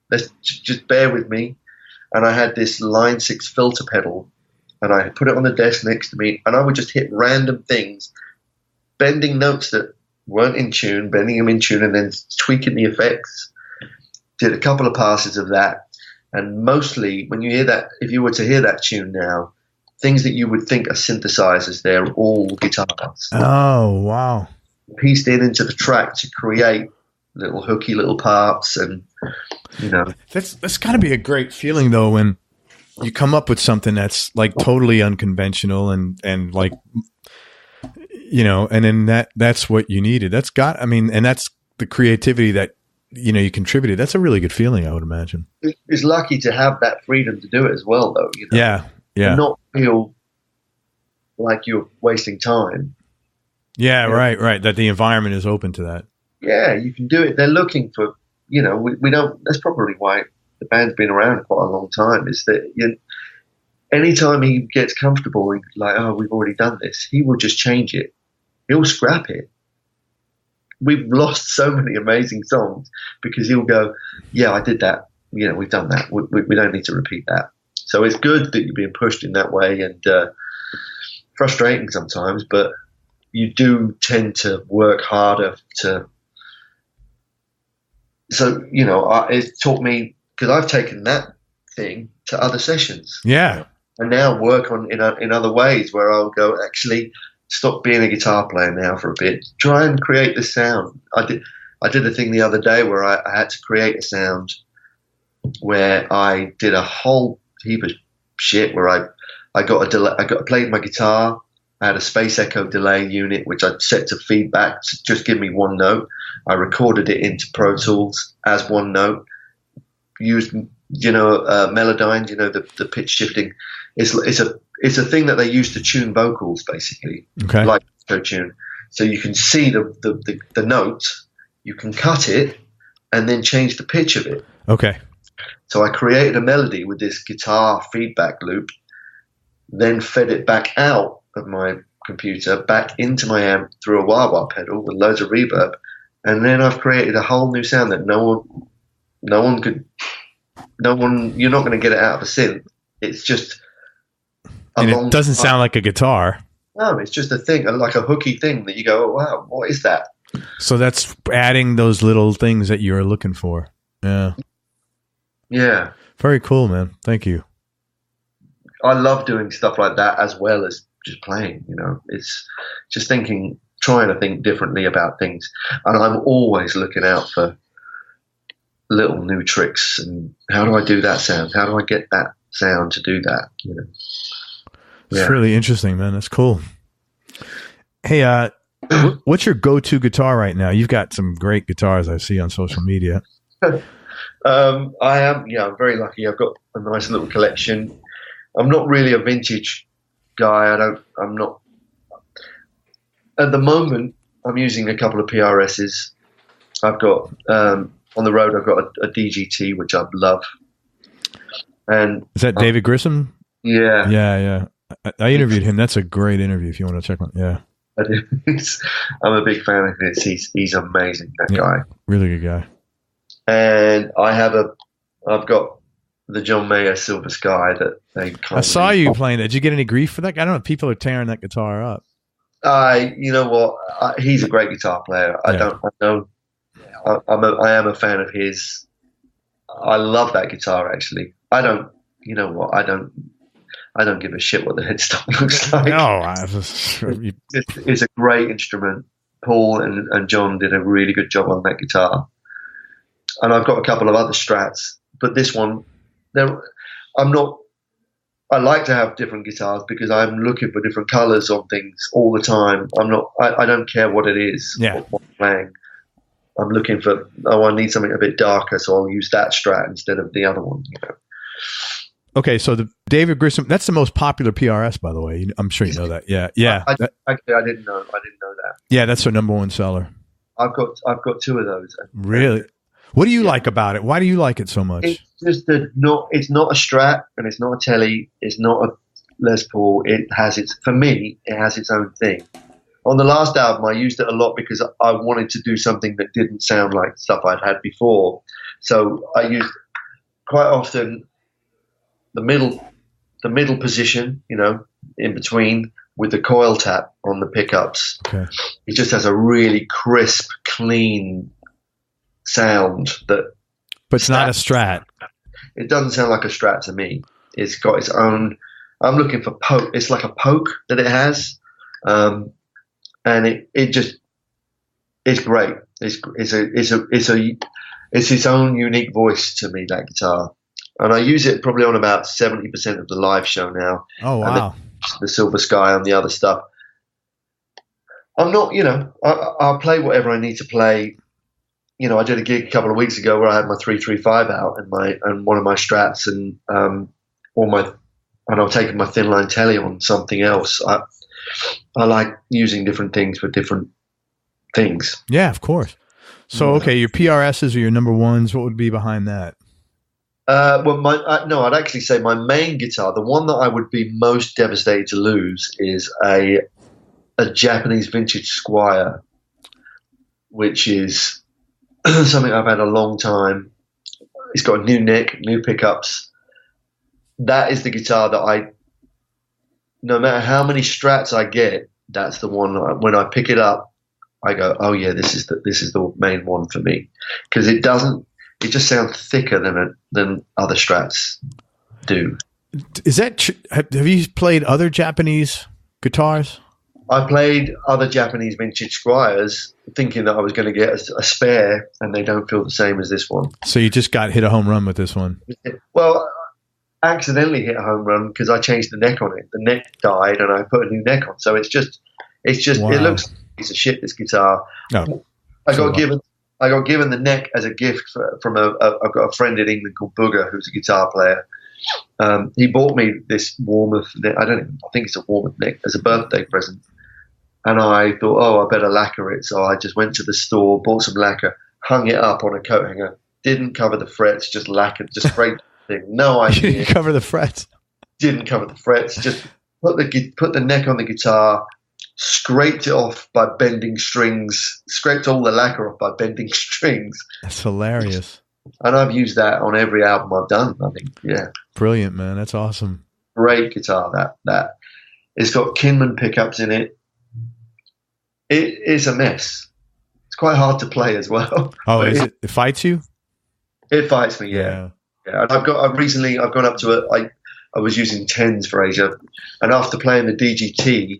let's just bear with me. And I had this Line 6 filter pedal, and I put it on the desk next to me, and I would just hit random things, bending notes that weren't in tune, bending them in tune, and then tweaking the effects. Did a couple of passes of that, and mostly when you hear that, if you were to hear that tune now, things that you would think are synthesizers, they're all guitars. Oh, wow. Pieced into the track to create little hooky little parts, and that's got to be a great feeling though when you come up with something that's like totally unconventional and like and then that's what you needed. And that's the creativity that you contributed. That's a really good feeling, I would imagine. It's lucky to have that freedom to do it as well, though. Yeah. And not feel like you're wasting time. Yeah, right. That the environment is open to that. Yeah, you can do it. They're looking for, we don't, that's probably why the band's been around quite a long time, is that anytime he gets comfortable, he's like, oh, we've already done this, he will just change it. He'll scrap it. We've lost so many amazing songs because he'll go, yeah, I did that. We've done that. We don't need to repeat that. So it's good that you're being pushed in that way, and frustrating sometimes, but you do tend to work harder to. So, it's taught me, because I've taken that thing to other sessions. Yeah. And now work on in other ways where I'll go, actually, stop being a guitar player now for a bit. Try and create the sound. I did a thing the other day where I had to create a sound where I did a whole heap of shit where I got a delay. I played my guitar. I had a space echo delay unit which I set to feedback to just give me one note. I recorded it into Pro Tools as one note. Used Melodyne, the pitch shifting. It's a thing that they use to tune vocals, basically, okay, like a tune. So you can see the note, you can cut it, and then change the pitch of it. Okay. So I created a melody with this guitar feedback loop, then fed it back out of my computer, back into my amp through a wah-wah pedal with loads of reverb, and then I've created a whole new sound that no one, you're not going to get it out of a synth. It's just and it doesn't sound like a guitar. No, it's just a thing, like a hooky thing that you go, oh, wow, what is that? So that's adding those little things that you're looking for. Yeah. Yeah. Very cool, man. Thank you. I love doing stuff like that as well as just playing, It's just trying to think differently about things. And I'm always looking out for little new tricks. And how do I do that sound? How do I get that sound to do that? It's really interesting, man. That's cool. Hey, what's your go-to guitar right now? You've got some great guitars I see on social media. I'm very lucky. I've got a nice little collection. I'm not really a vintage guy. I'm not. At the moment, I'm using a couple of PRSs. I've got, on the road, I've got a DGT, which I love. And is that David Grissom? Yeah. Yeah. I interviewed him. That's a great interview if you want to check one. Yeah. I'm a big fan of his. He's amazing, that guy. Really good guy. And I've got the John Mayer Silver Sky that they I saw you playing that. Did you get any grief for that? I don't know. People are tearing that guitar up. You know what? He's a great guitar player. I am a fan of his. I love that guitar, actually. I don't give a shit what the headstock looks like. No, it's a great instrument. Paul and John did a really good job on that guitar. And I've got a couple of other Strats, but this one, I like to have different guitars because I'm looking for different colors on things all the time. I don't care what it is. Yeah. What I'm playing. I'm looking for, I need something a bit darker, so I'll use that Strat instead of the other one. Okay, so the David Grissom, that's the most popular PRS, by the way. I'm sure you know that. Yeah. Actually, I didn't know that. Yeah, that's their number one seller. I've got two of those. Really? What do you like about it? Why do you like it so much? It's just it's not a Strat and it's not a Telly. It's not a Les Paul. For me, it has its own thing. On the last album, I used it a lot because I wanted to do something that didn't sound like stuff I'd had before. So I used quite often the middle position, in between with the coil tap on the pickups. Okay. It just has a really crisp, clean sound that. But it's not a Strat. It doesn't sound like a Strat to me. It's got its own. I'm looking for poke. It's like a poke that it has, and it's great. It's its own unique voice to me, that guitar, and I use it probably on about 70% of the live show now. Oh wow! The Silver Sky and the other stuff. I'm not, I'll play whatever I need to play. I did a gig a couple of weeks ago where I had my 335 out and one of my Strats and I'm taking my thin line telly on something else. I like using different things for different things. Yeah, of course. So, okay, your PRSs or your number ones, what would be behind that? I'd actually say my main guitar, the one that I would be most devastated to lose, is a Japanese vintage Squier, which is something I've had a long time. It's got a new neck, new pickups. That is the guitar that no matter how many Strats I get, that's the one. When I pick it up, I go, oh yeah, this is the main one for me, because it just sounds thicker than other Strats do. Is that have you played other Japanese guitars? I played other Japanese vintage Squiers thinking that I was going to get a spare, and they don't feel the same as this one. So you just hit a home run with this one? Well, I accidentally hit a home run because I changed the neck on it. The neck died, and I put a new neck on. So it's just wow. It looks like a piece of shit, this guitar. No, I got given the neck as a gift from I've got a friend in England called Booger, who's a guitar player. He bought me this Warmouth neck. I think it's a Warmouth neck as a birthday present. And I thought, oh, I better lacquer it. So I just went to the store, bought some lacquer, hung it up on a coat hanger, didn't cover the frets, just lacquered, just sprayed the thing. No idea. You didn't cover the frets? Didn't cover the frets. Just put the neck on the guitar, scraped it off by bending strings, scraped all the lacquer off by bending strings. That's hilarious. And I've used that on every album I've done, I think. Yeah. Brilliant, man. That's awesome. Great guitar, that. It's got Kinman pickups in it. It is a mess. It's quite hard to play as well. Oh, it fights you? It fights me, yeah. And I've gone up to I was using 10s for Asia, and after playing the DGT,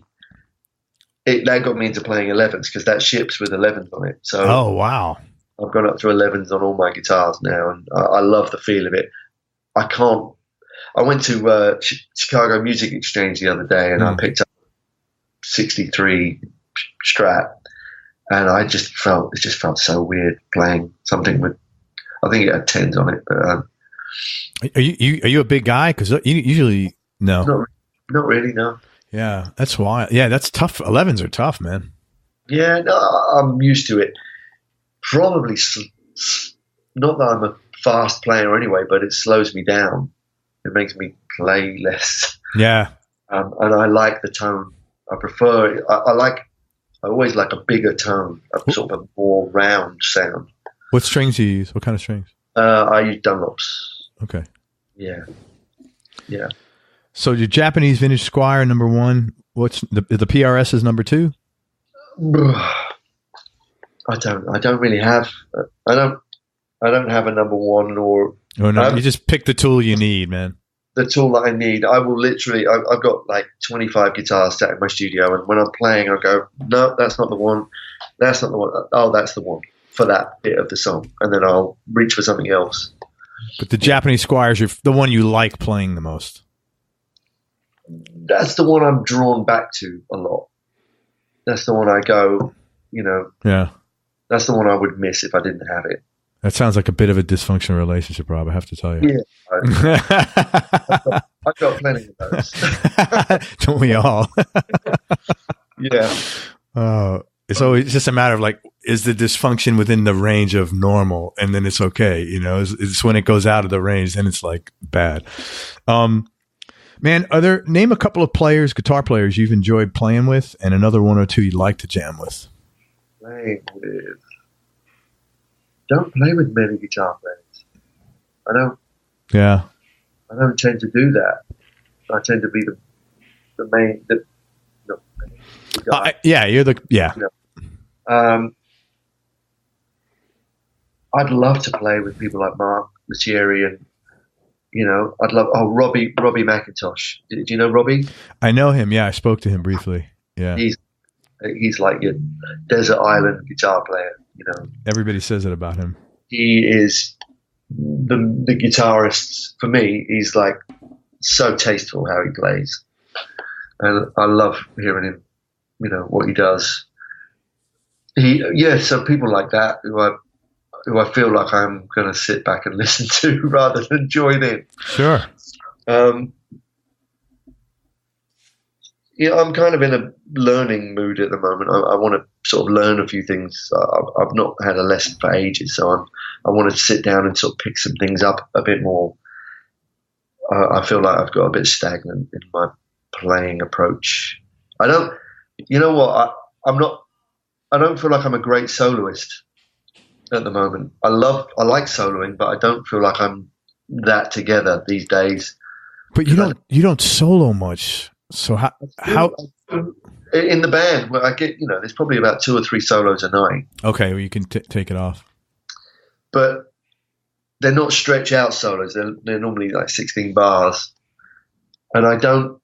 that got me into playing 11s because that ships with 11s on it. So oh wow, I've gone up to 11s on all my guitars now, and I love the feel of it. I went to Chicago Music Exchange the other day, and I picked up 63 Strat, and it just felt so weird playing something with. I think it had 10s on it. But, are you a big guy? Because you usually no, not really, no. Yeah, that's why. Yeah, that's tough. 11s are tough, man. Yeah, no, I'm used to it. Probably not that I'm a fast player anyway, but it slows me down. It makes me play less. Yeah, and I like the tone. I prefer. I always like a bigger tone, a sort of a more round sound. What strings do you use? What kind of strings? I use Dunlops. Okay. Yeah. Yeah. So your Japanese vintage Squier number one. What's the PRS is number two? I don't really have. I don't have a number one or. Oh no! You just pick the tool you need, man. The tool that I need. I will literally. I've got like 25 guitars sat in my studio, and when I'm playing, I go, no, that's not the one. That's not the one. Oh, that's the one for that bit of the song, and then I'll reach for something else. But the Japanese Squiers are the one you like playing the most. That's the one I'm drawn back to a lot. That's the one I go, Yeah. That's the one I would miss if I didn't have it. That sounds like a bit of a dysfunctional relationship, Rob, I have to tell you. Yeah. I've got plenty of those. Don't we all? Yeah. It's always just a matter of is the dysfunction within the range of normal, and then it's okay. It's when it goes out of the range, then it's bad. Man, name a couple of guitar players you've enjoyed playing with, and another one or two you'd like to jam with. Playing with. Don't play with many guitar players. I don't. Yeah. I don't tend to do that. I tend to be the main. guy. You're the You know? I'd love to play with people like Mark Lettieri and, you know, I'd love, Robbie McIntosh. Do you know Robbie? I know him. Yeah, I spoke to him briefly. Yeah. He's like your desert island guitar player, you know. Everybody says it about him. He is the guitarist, for me, he's like so tasteful how he plays. And I love hearing him, you know, what he does. So people like that who I feel like I'm going to sit back and listen to rather than join in. Sure. I'm kind of in a learning mood at the moment. I want to sort of learn a few things. I've not had a lesson for ages, so I want to sit down and sort of pick some things up a bit more. I feel like I've got a bit stagnant in my playing approach. You know what? I don't feel like I'm a great soloist at the moment. I like soloing, but I don't feel like I'm that together these days. But you don't solo much. So how in the band where I get, you know, there's probably about 2 or 3 solos a night. Okay, well you can take it off. But they're not stretch out solos. They're normally like 16 bars. And I don't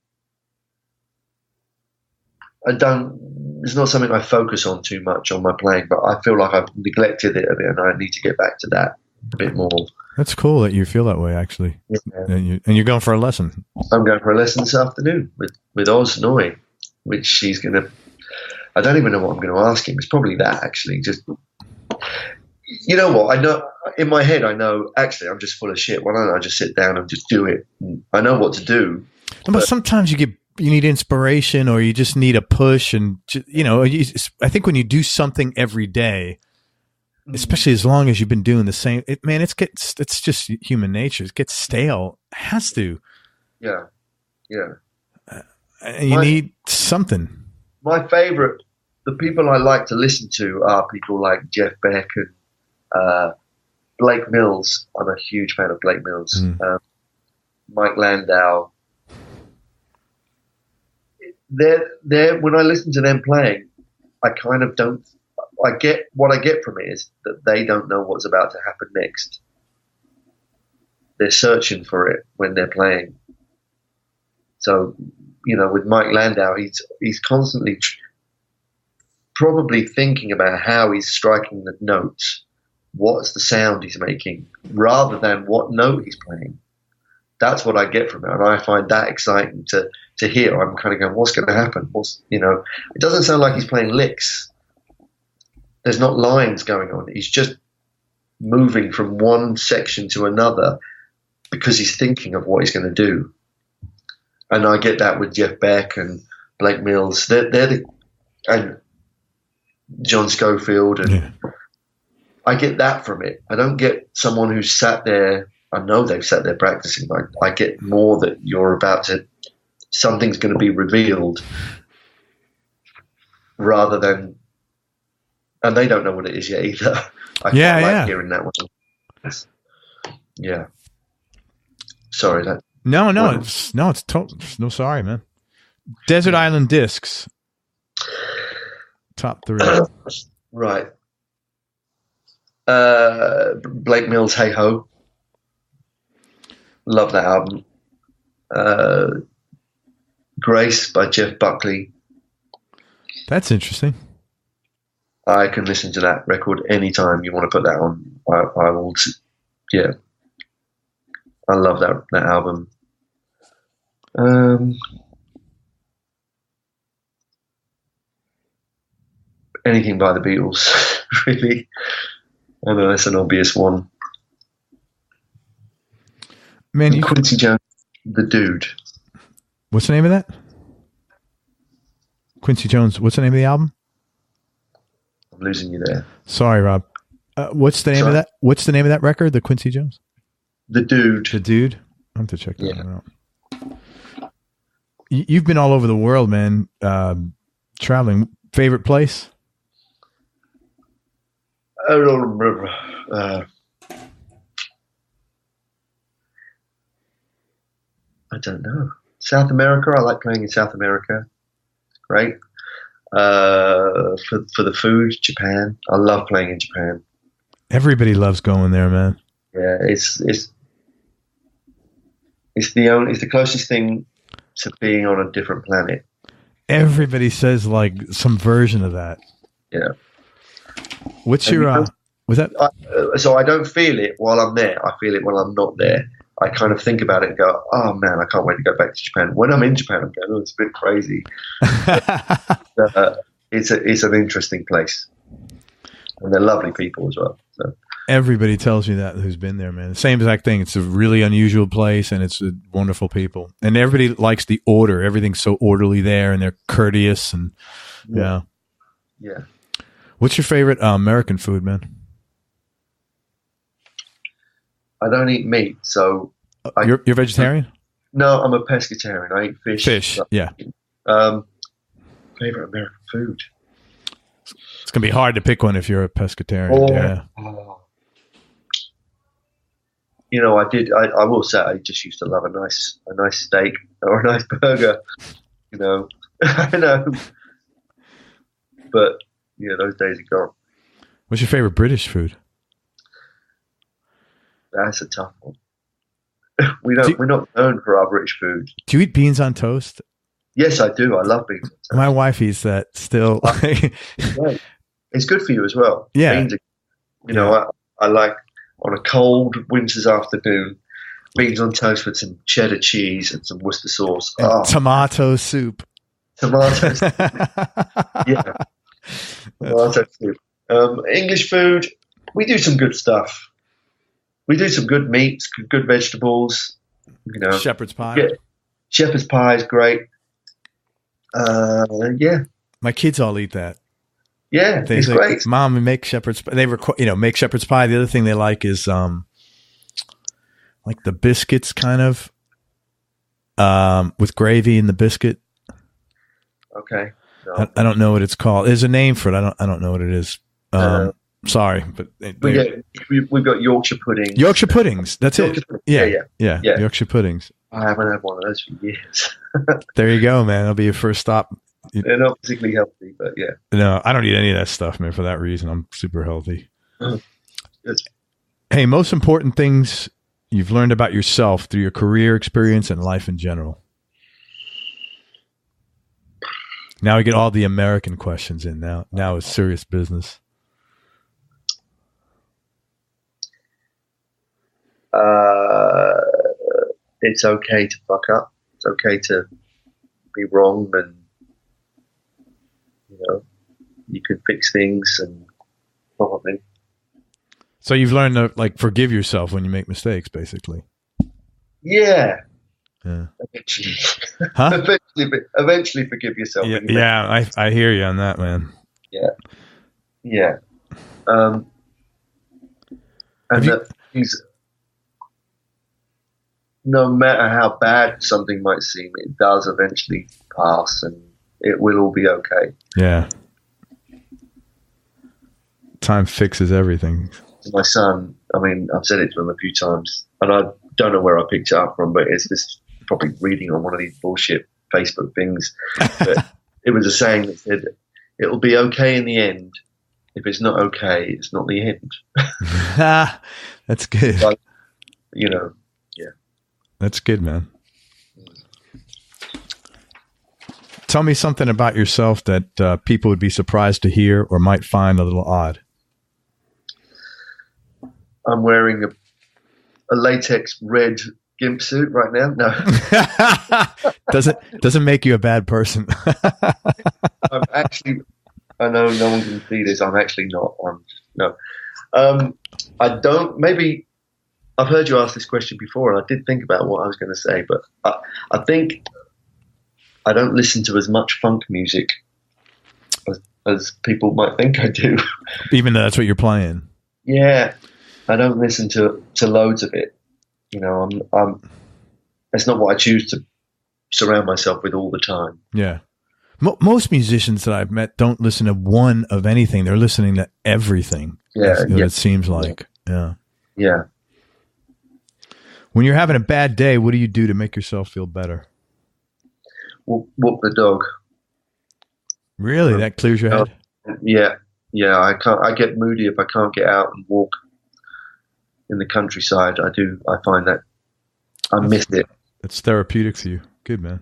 it's not something I focus on too much on my playing, but I feel like I've neglected it a bit and I need to get back to that a bit more. That's cool that you feel that way, actually. Yeah. And you're going for a lesson. I'm going for a lesson this afternoon with Oz Noy, which she's going to, I don't even know what I'm going to ask him. It's probably that, actually. Just, you know what? I know, in my head, I know, actually, I'm just full of shit. Why don't I just sit down and just do it? I know what to do. But sometimes you need inspiration or you just need a push. And, you know, I think when you do something every day, especially as long as you've been doing the same, it's just human nature. It gets stale. It has to. Yeah. And you need something. My favorite, the people I like to listen to are people like Jeff Beck and Blake Mills. I'm a huge fan of Blake Mills. Mike Landau. They're when I listen to them playing, I kind of don't. What I get from it is that they don't know what's about to happen next. They're searching for it when they're playing. So, you know, with Mike Landau, he's constantly probably thinking about how he's striking the notes, what's the sound he's making, rather than what note he's playing. That's what I get from it, and I find that exciting to hear. I'm kind of going, what's going to happen? It doesn't sound like he's playing licks. There's not lines going on. He's just moving from one section to another because he's thinking of what he's going to do. And I get that with Jeff Beck and Blake Mills. And John Schofield. And I get that from it. I don't get someone who's sat there. I know they've sat there practicing, but I get more that something's going to be revealed rather than, and they don't know what it is yet either. I like hearing that one. Yeah. Sorry. No, sorry, man. Desert Island Discs. Top 3. Right. Blake Mills, Hey Ho. Love that album. Grace by Jeff Buckley. That's interesting. I can listen to that record anytime you want to put that on. I will. Yeah, I love that album. Anything by the Beatles, really. I know that's an obvious one. Man, Quincy Jones, The Dude. What's the name of that? Quincy Jones. What's the name of the album? I'm losing you there. Sorry, Rob. What's the name of that? What's the name of that record? The Quincy Jones. The Dude. The Dude. I have to check that one out. You've been all over the world, man. Traveling. Favorite place? I don't remember. I don't know. South America. I like playing in South America. Great. For the food, Japan. I love playing in Japan. Everybody loves going there, man. Yeah, it's the closest thing to being on a different planet. Everybody says like some version of that. Yeah. What's your was that? So I don't feel it while I'm there. I feel it when I'm not there. I kind of think about it and go, oh man, I can't wait to go back to Japan. When I'm in Japan, I'm going, oh, it's a bit crazy. It's an interesting place, and they're lovely people as well. So. Everybody tells me that who's been there, man. The same exact thing. It's a really unusual place, and it's wonderful people, and everybody likes the order. Everything's so orderly there, and they're courteous, and yeah. What's your favorite American food, man? I don't eat meat, so you're vegetarian? No, I'm a pescatarian. I eat fish. Fish, yeah. Favorite American food? It's gonna be hard to pick one if you're a pescatarian. Yeah. You know, I will say I just used to love a nice steak or a nice burger. You know, I know, but yeah, those days are gone. What's your favorite British food? That's a tough one. We're not known for our British food. Do you eat beans on toast? Yes, I do. I love beans on toast. My wife eats that still. It's good for you as well. Yeah. Beans are, I like on a cold winter's afternoon, beans on toast with some cheddar cheese and some Worcester sauce. And tomato soup. Tomato soup. Yeah. Tomato soup. English food, we do some good stuff. We do some good meats, good vegetables. You know, shepherd's pie. Yeah. Shepherd's pie is great. Yeah. My kids all eat that. Yeah, it's great. Mom, we make shepherd's pie. They make shepherd's pie. The other thing they like is like the biscuits, kind of with gravy in the biscuit. Okay. No. I don't know what it's called. There's a name for it. I don't know what it is. Sorry, but we've got Yorkshire puddings. Yorkshire puddings. That's it. Yeah. Yorkshire puddings. I haven't had one of those for years. There you go, man. That'll be your first stop. They're not particularly healthy, but yeah. No, I don't eat any of that stuff, man. For that reason, I'm super healthy. Good. Hey, most important things you've learned about yourself through your career experience and life in general. Now we get all the American questions in. Now it's serious business. It's okay to fuck up. It's okay to be wrong, and you can fix things and probably. So you've learned to forgive yourself when you make mistakes, basically. Yeah. Eventually. Huh? Eventually forgive yourself. Yeah, I hear you on that, man. Yeah. And no matter how bad something might seem, it does eventually pass, and it will all be okay. Yeah. Time fixes everything. My son, I mean, I've said it to him a few times, and I don't know where I picked it up from, but it's this probably reading on one of these bullshit Facebook things. But it was a saying that said, "It'll be okay in the end. If it's not okay, it's not the end." That's good. But, That's good, man. Tell me something about yourself that people would be surprised to hear or might find a little odd. I'm wearing a latex red gimp suit right now. No. Doesn't make you a bad person. I'm actually, I know no one can see this. I'm actually not. No. I don't, maybe, I've heard you ask this question before, and I did think about what I was going to say, but I think I don't listen to as much funk music as people might think I do. Even though that's what you're playing. Yeah, I don't listen to loads of it. It's not what I choose to surround myself with all the time. Yeah. Most musicians that I've met don't listen to one of anything. They're listening to everything. Yeah. It seems like. Yeah. Yeah. When you're having a bad day, what do you do to make yourself feel better? Walk the dog. Really? That clears your head? Yeah. Yeah. I get moody if I can't get out and walk in the countryside. I find that I miss it. It's therapeutic for you. Good, man.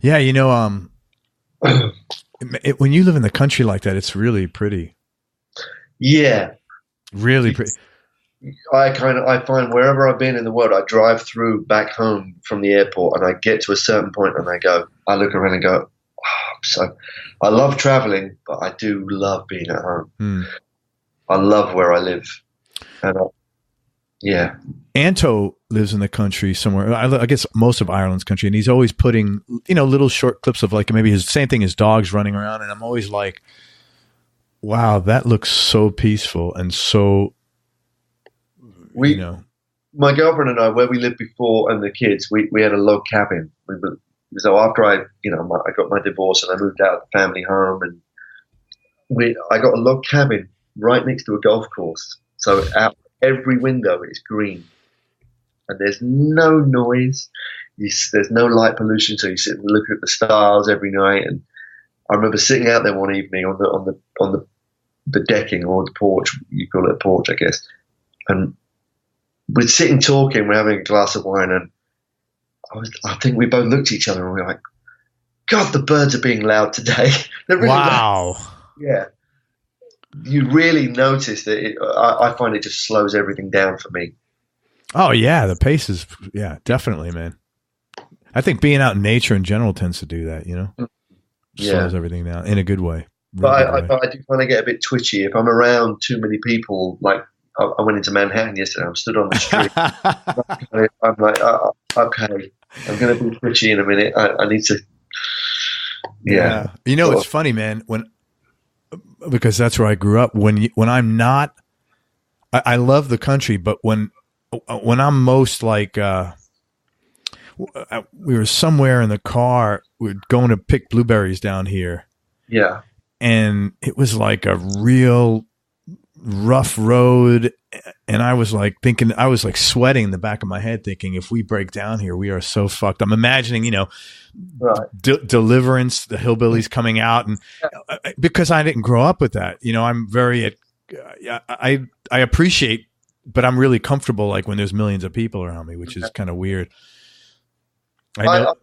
Yeah, when you live in the country like that, it's really pretty. Yeah, really pretty. I find wherever I've been in the world, I drive through back home from the airport, and I get to a certain point, and I look around and go, I love traveling, but I do love being at home. I love where I live, and yeah. Anto lives in the country somewhere. I guess most of Ireland's country, and he's always putting, little short clips of like maybe his same thing as dogs running around, and I'm always like, wow, that looks so peaceful and so. My girlfriend and I, where we lived before, and the kids, we had a log cabin. So after I got my divorce and I moved out of the family home, and I got a log cabin right next to a golf course. So out every window is green, and there's no noise. There's no light pollution, so you sit and look at the stars every night. And I remember sitting out there one evening on the decking, or the porch. You call it a porch, I guess. And we're sitting talking. We're having a glass of wine, and I think we both looked at each other and we were like, "God, the birds are being loud today." They're really wow. Loud. Yeah. You really notice that I find it just slows everything down for me. Oh yeah, the pace is definitely, man. I think being out in nature in general tends to do that, slows everything down in a good way. But I do kind of get a bit twitchy if I'm around too many people. Like I went into Manhattan yesterday. I'm stood on the street. I'm like, okay, I'm going to be twitchy in a minute. I need to. Yeah. It's funny, man. Because that's where I grew up. When I'm not, I love the country, but when I'm most like, we were somewhere in the car, we were going to pick blueberries down here. Yeah. And it was like a real rough road. And I was like sweating in the back of my head thinking, if we break down here, we are so fucked. I'm imagining, right. Deliverance, the hillbillies coming out. And because I didn't grow up with that, I'm very, I appreciate, but I'm really comfortable like when there's millions of people around me, which is kind of weird. I've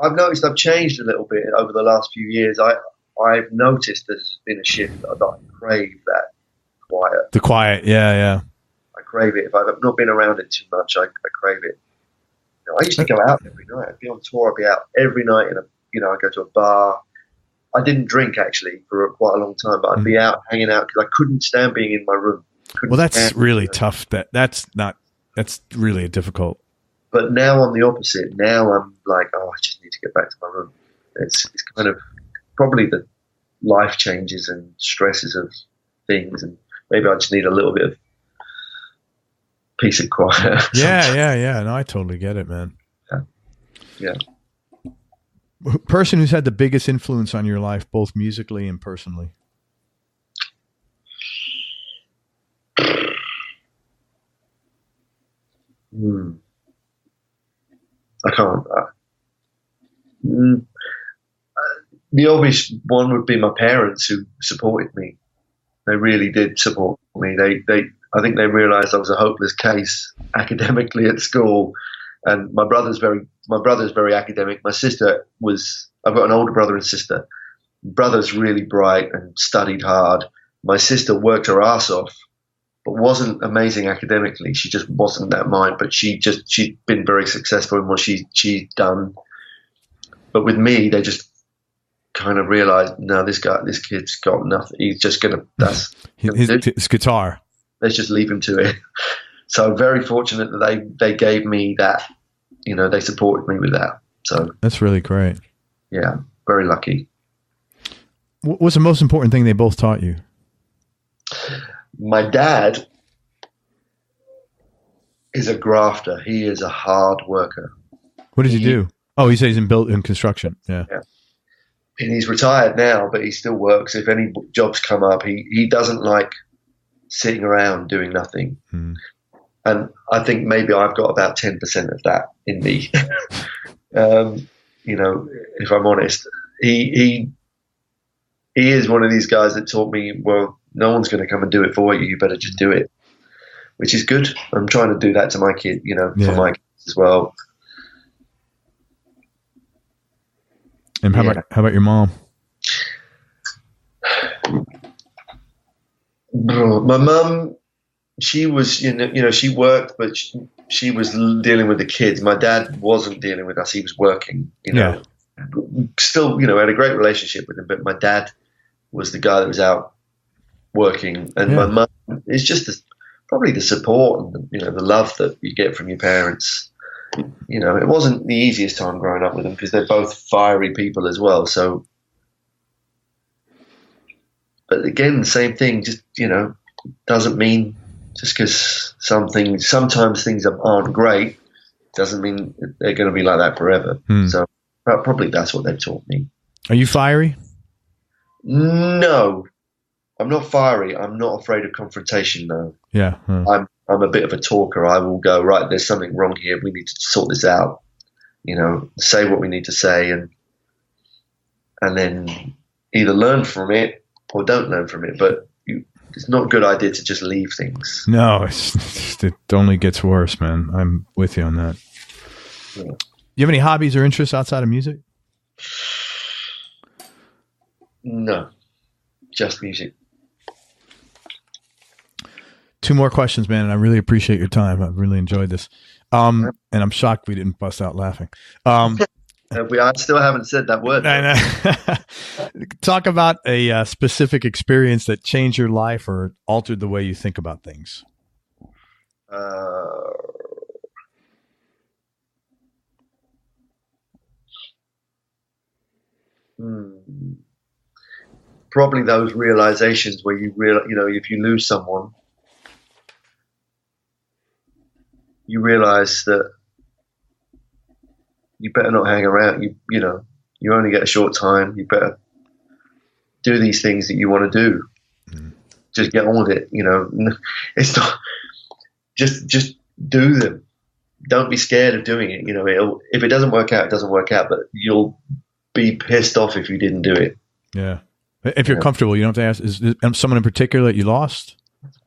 noticed I've changed a little bit over the last few years. I've noticed there's been a shift that I crave that quiet. The quiet, yeah. I crave it. If I've not been around it too much, I crave it. I used to go out every night. I'd be on tour. I'd be out every night, I'd go to a bar. I didn't drink actually for quite a long time, but I'd be out hanging out because I couldn't stand being in my room. Well, that's really tough. That's really difficult. But now I'm the opposite. Now I'm like, I just need to get back to my room. It's kind of probably the life changes and stresses of things, and maybe I just need a little bit of peace and quiet. Yeah. No, I totally get it, man. Yeah. Person who's had the biggest influence on your life, both musically and personally. I can't. The obvious one would be my parents, who supported me. They really did support me. I think they realised I was a hopeless case academically at school, and my brother's very academic. My sister I've got an older brother and sister. Brother's really bright and studied hard. My sister worked her ass off, but wasn't amazing academically. She just wasn't that mind, but she'd been very successful in what she'd done. But with me, they just kind of realized, no, this kid's got nothing. He's just going to, his guitar. Let's just leave him to it. So I'm very fortunate that they gave me that, they supported me with that. So that's really great. Yeah. Very lucky. What's the most important thing they both taught you? My dad is a grafter. He is a hard worker. What does he do? Oh, he says he's in construction. Yeah. And he's retired now, but he still works. If any jobs come up, he doesn't like sitting around doing nothing. And I think maybe I've got about 10% of that in me. You know, if I'm honest, he is one of these guys that taught me, well, no one's going to come and do it for you. You better just do it, which is good. I'm trying to do that to my kid, you know, for my kids as well. And how about your mom? My mum, she was, you know, she worked, but she was dealing with the kids. My dad wasn't dealing with us; he was working. You know, still, you know, had a great relationship with him, but my dad was the guy that was out working, and my mum is just probably the support and you know the love that you get from your parents. You know, it wasn't the easiest time growing up with them because they're both fiery people as well. So, but again, the same thing. Just you know, doesn't mean just because sometimes things aren't great doesn't mean they're going to be like that forever. So probably that's what they've taught me. Are you fiery? No, I'm not fiery. I'm not afraid of confrontation, though. Yeah. I'm a bit of a talker. I will go, right, there's something wrong here. We need to sort this out. You know, say what we need to say and then either learn from it or don't learn from it. But it's not a good idea to just leave things. No, it only gets worse, man. I'm with you on that. Yeah. You have any hobbies or interests outside of music? No, just music. 2 more questions, man, and I really appreciate your time. I've really enjoyed this. And I'm shocked we didn't bust out laughing. I still haven't said that word. I know. Talk about a specific experience that changed your life or altered the way you think about things. Probably those realizations where you know, if you lose someone, you realize that you better not hang around. You know, you only get a short time. You better do these things that you want to do. Just get on with it. You know, it's not just do them. Don't be scared of doing it. You know, if it doesn't work out, it doesn't work out. But you'll be pissed off if you didn't do it. Yeah. If you're comfortable, you don't have to ask. Is there someone in particular that you lost?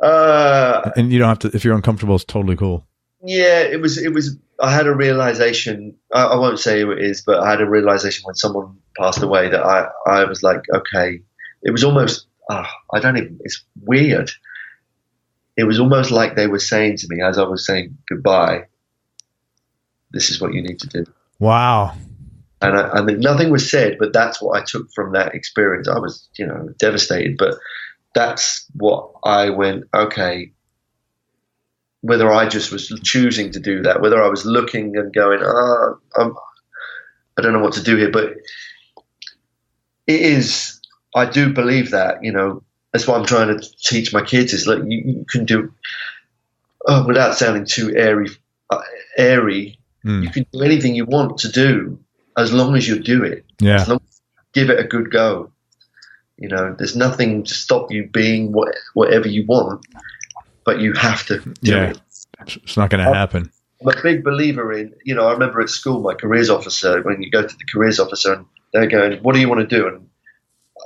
And you don't have to. If you're uncomfortable, it's totally cool. Yeah, it was. I had a realization. I won't say who it is, but I had a realization when someone passed away that I was like, okay. It was almost. It's weird. It was almost like they were saying to me as I was saying goodbye, "This is what you need to do." Wow. And I mean, nothing was said, but that's what I took from that experience. I was, you know, devastated, but that's what I went, okay. Whether I just was choosing to do that, whether I was looking and going, I don't know what to do here, but it is, I do believe that, you know, that's what I'm trying to teach my kids is like, you can do, without sounding too airy, you can do anything you want to do as long as you do it. Yeah. As long as you give it a good go. You know, there's nothing to stop you being whatever you want. But you have to do it. It's not going to happen. I'm a big believer in, you know, I remember at school, my careers officer, when you go to the careers officer and they're going, what do you want to do? And,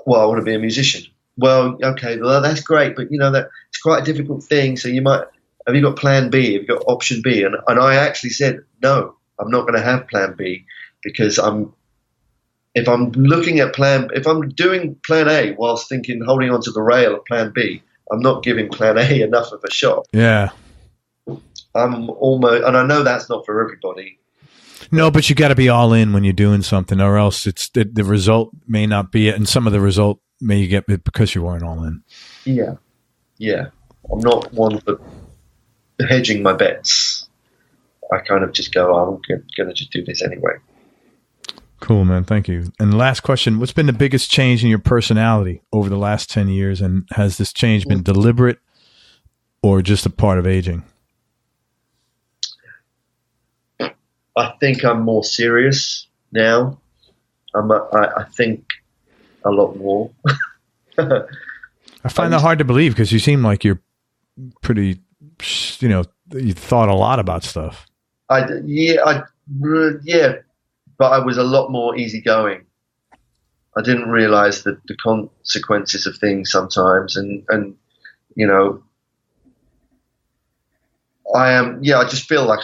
well, I want to be a musician. Well, okay, well, that's great. But, you know, that it's quite a difficult thing. So have you got plan B? Have you got option B? And I actually said, no, I'm not going to have plan B because if I'm doing plan A whilst holding onto the rail of plan B, I'm not giving plan A enough of a shot. Yeah. I'm almost, and I know that's not for everybody. No, but you got to be all in when you're doing something or else it's the result may not be it. And some of the result may get it because you weren't all in. Yeah. Yeah. I'm not one for hedging my bets. I kind of just go, I'm going to just do this anyway. Cool, man. Thank you. And last question, what's been the biggest change in your personality over the last 10 years? And has this change been deliberate or just a part of aging? I think I'm more serious now. I think a lot more. I find that hard to believe because you seem like you're pretty, you know, you thought a lot about stuff. Yeah. but I was a lot more easygoing. I didn't realize the consequences of things sometimes, and you know, I just feel like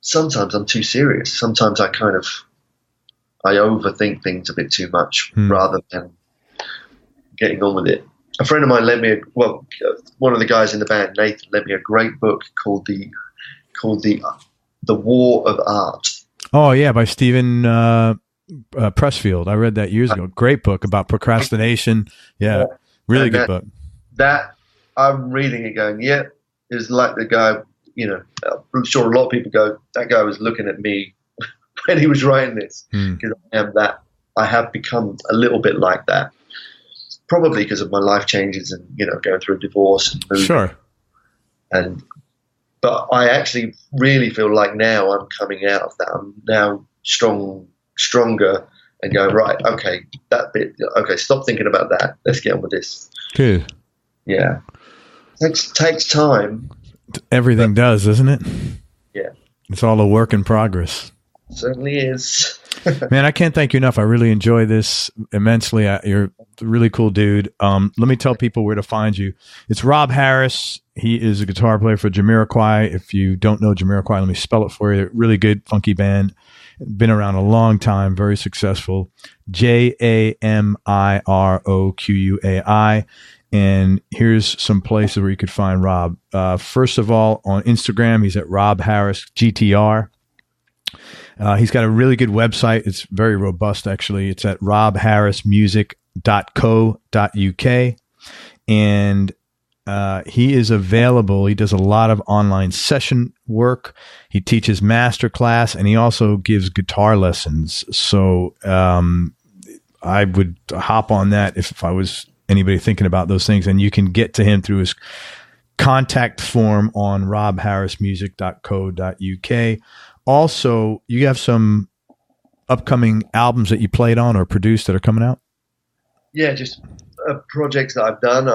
sometimes I'm too serious. Sometimes I overthink things a bit too much rather than getting on with it. A friend of mine one of the guys in the band, Nathan, lent me a great book called the War of Art. Oh yeah, by Stephen Pressfield. I read that years ago. Great book about procrastination. Yeah, really good book. That I'm reading it going, yeah, it's like the guy, you know, I'm sure a lot of people go, that guy was looking at me when he was writing this, because I have become a little bit like that. Probably because of my life changes and, you know, going through a divorce and moving. Sure. But I actually really feel like now I'm coming out of that. I'm now stronger and going, right, okay, that bit, okay, stop thinking about that. Let's get on with this. Good. Yeah. Takes time. Everything does, doesn't it? Yeah. It's all a work in progress. Certainly is. Man, I can't thank you enough. I really enjoy this immensely. You're a really cool dude. Let me tell people where to find you. It's Rob Harris. He is a guitar player for Jamiroquai. If you don't know Jamiroquai, let me spell it for you. Really good, funky band. Been around a long time, very successful. Jamiroquai. And here's some places where you could find Rob. First of all, on Instagram, he's at Rob Harris GTR. He's got a really good website. It's very robust, actually. It's at robharrismusic.co.uk. And he is available. He does a lot of online session work. He teaches masterclass, and he also gives guitar lessons. So I would hop on that if I was anybody thinking about those things. And you can get to him through his contact form on robharrismusic.co.uk. Also, you have some upcoming albums that you played on or produced that are coming out? Yeah, just projects that I've done.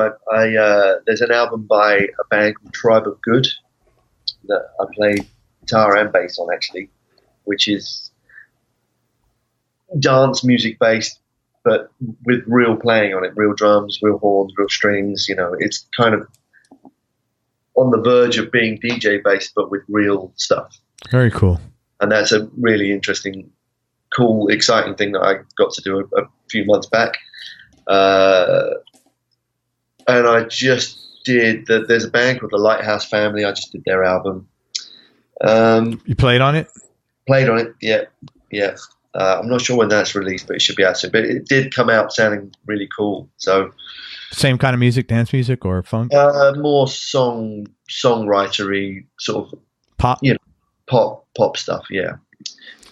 There's an album by a band called Tribe of Good that I play guitar and bass on, actually, which is dance music based, but with real playing on it, real drums, real horns, real strings. You know, it's kind of on the verge of being DJ based, but with real stuff. Very cool. And that's a really interesting, cool, exciting thing that I got to do a few months back. And I just did there's a band called the Lighthouse Family. I just did their album. You played on it? Played on it, yeah. I'm not sure when that's released, but it should be out soon. But it did come out sounding really cool. So, same kind of music, dance music or funk? More songwritery sort of pop. You know, pop stuff. Yeah.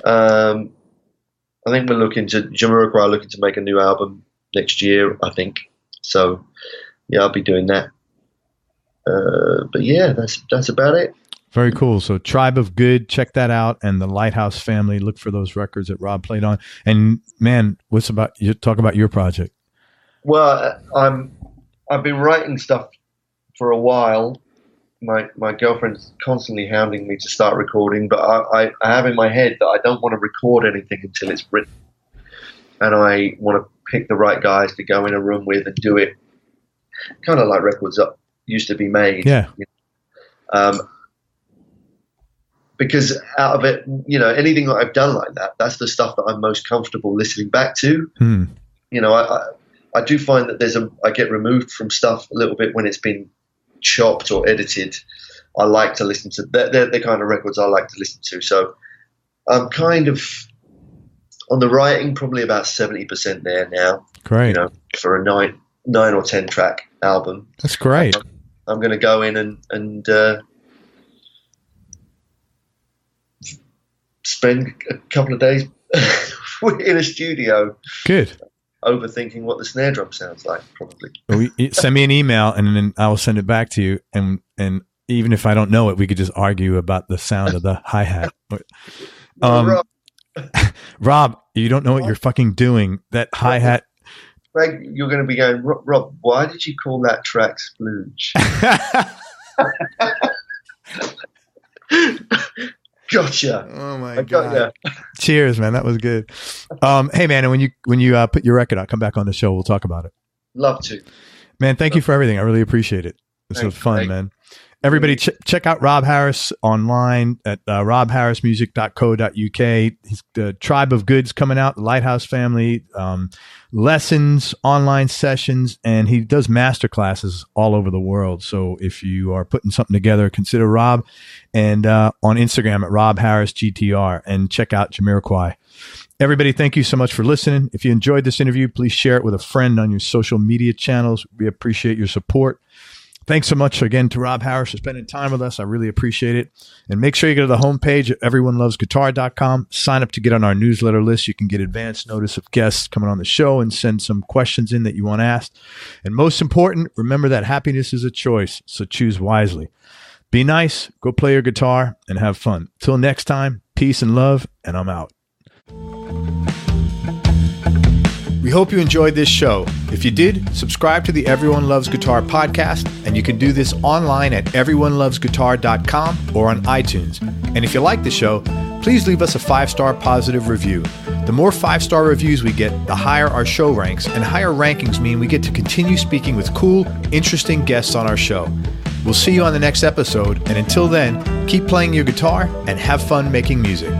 I think Jamiroquai are looking to make a new album next year, I think. So, yeah, I'll be doing that. But yeah, that's about it. Very cool. So Tribe of Good, check that out. And the Lighthouse Family, look for those records that Rob played on. And man, talk about your project. Well, I've been writing stuff for a while. My girlfriend's constantly hounding me to start recording, but I have in my head that I don't want to record anything until it's written. And I want to pick the right guys to go in a room with and do it kind of like records that used to be made. Yeah. Because out of it, you know, anything that I've done like that, that's the stuff that I'm most comfortable listening back to. You know, I do find that I get removed from stuff a little bit when it's been chopped or edited. I like to listen to, they're the kind of records I like to listen to. So I'm kind of on the writing, probably about 70% there now. Great. You know, for a 9 or 10 track album. That's great. I'm going to go in and spend a couple of days in a studio. Good. Overthinking what the snare drum sounds like, probably. Send me an email and then I will send it back to you. And even if I don't know it, we could just argue about the sound of the hi-hat. Rob, you don't know what you're fucking doing. That hi-hat. Greg, you're going to be going, Rob, why did you call that track Splooge? Gotcha. Oh my I got God. ya. Cheers, man. That was good. Hey man, and when you put your record out, come back on the show. We'll talk about it. Love to. Man, thank you for everything. I really appreciate it. This was fun, man. Everybody, check out Rob Harris online at robharrismusic.co.uk. He's the Tribe of Goods coming out, the Lighthouse Family, lessons, online sessions, and he does master classes all over the world. So if you are putting something together, consider Rob, and on Instagram at robharrisgtr, and check out Jamiroquai. Everybody, thank you so much for listening. If you enjoyed this interview, please share it with a friend on your social media channels. We appreciate your support. Thanks so much again to Rob Harris for spending time with us. I really appreciate it. And make sure you go to the homepage at everyonelovesguitar.com. Sign up to get on our newsletter list. You can get advance notice of guests coming on the show and send some questions in that you want asked. And most important, remember that happiness is a choice, so choose wisely. Be nice, go play your guitar, and have fun. Till next time, peace and love, and I'm out. We hope you enjoyed this show. If you did, subscribe to the Everyone Loves Guitar podcast, and you can do this online at everyonelovesguitar.com or on iTunes. And if you like the show, please leave us a 5-star positive review. The more 5-star reviews we get, the higher our show ranks, and higher rankings mean we get to continue speaking with cool, interesting guests on our show. We'll see you on the next episode, and until then, keep playing your guitar and have fun making music.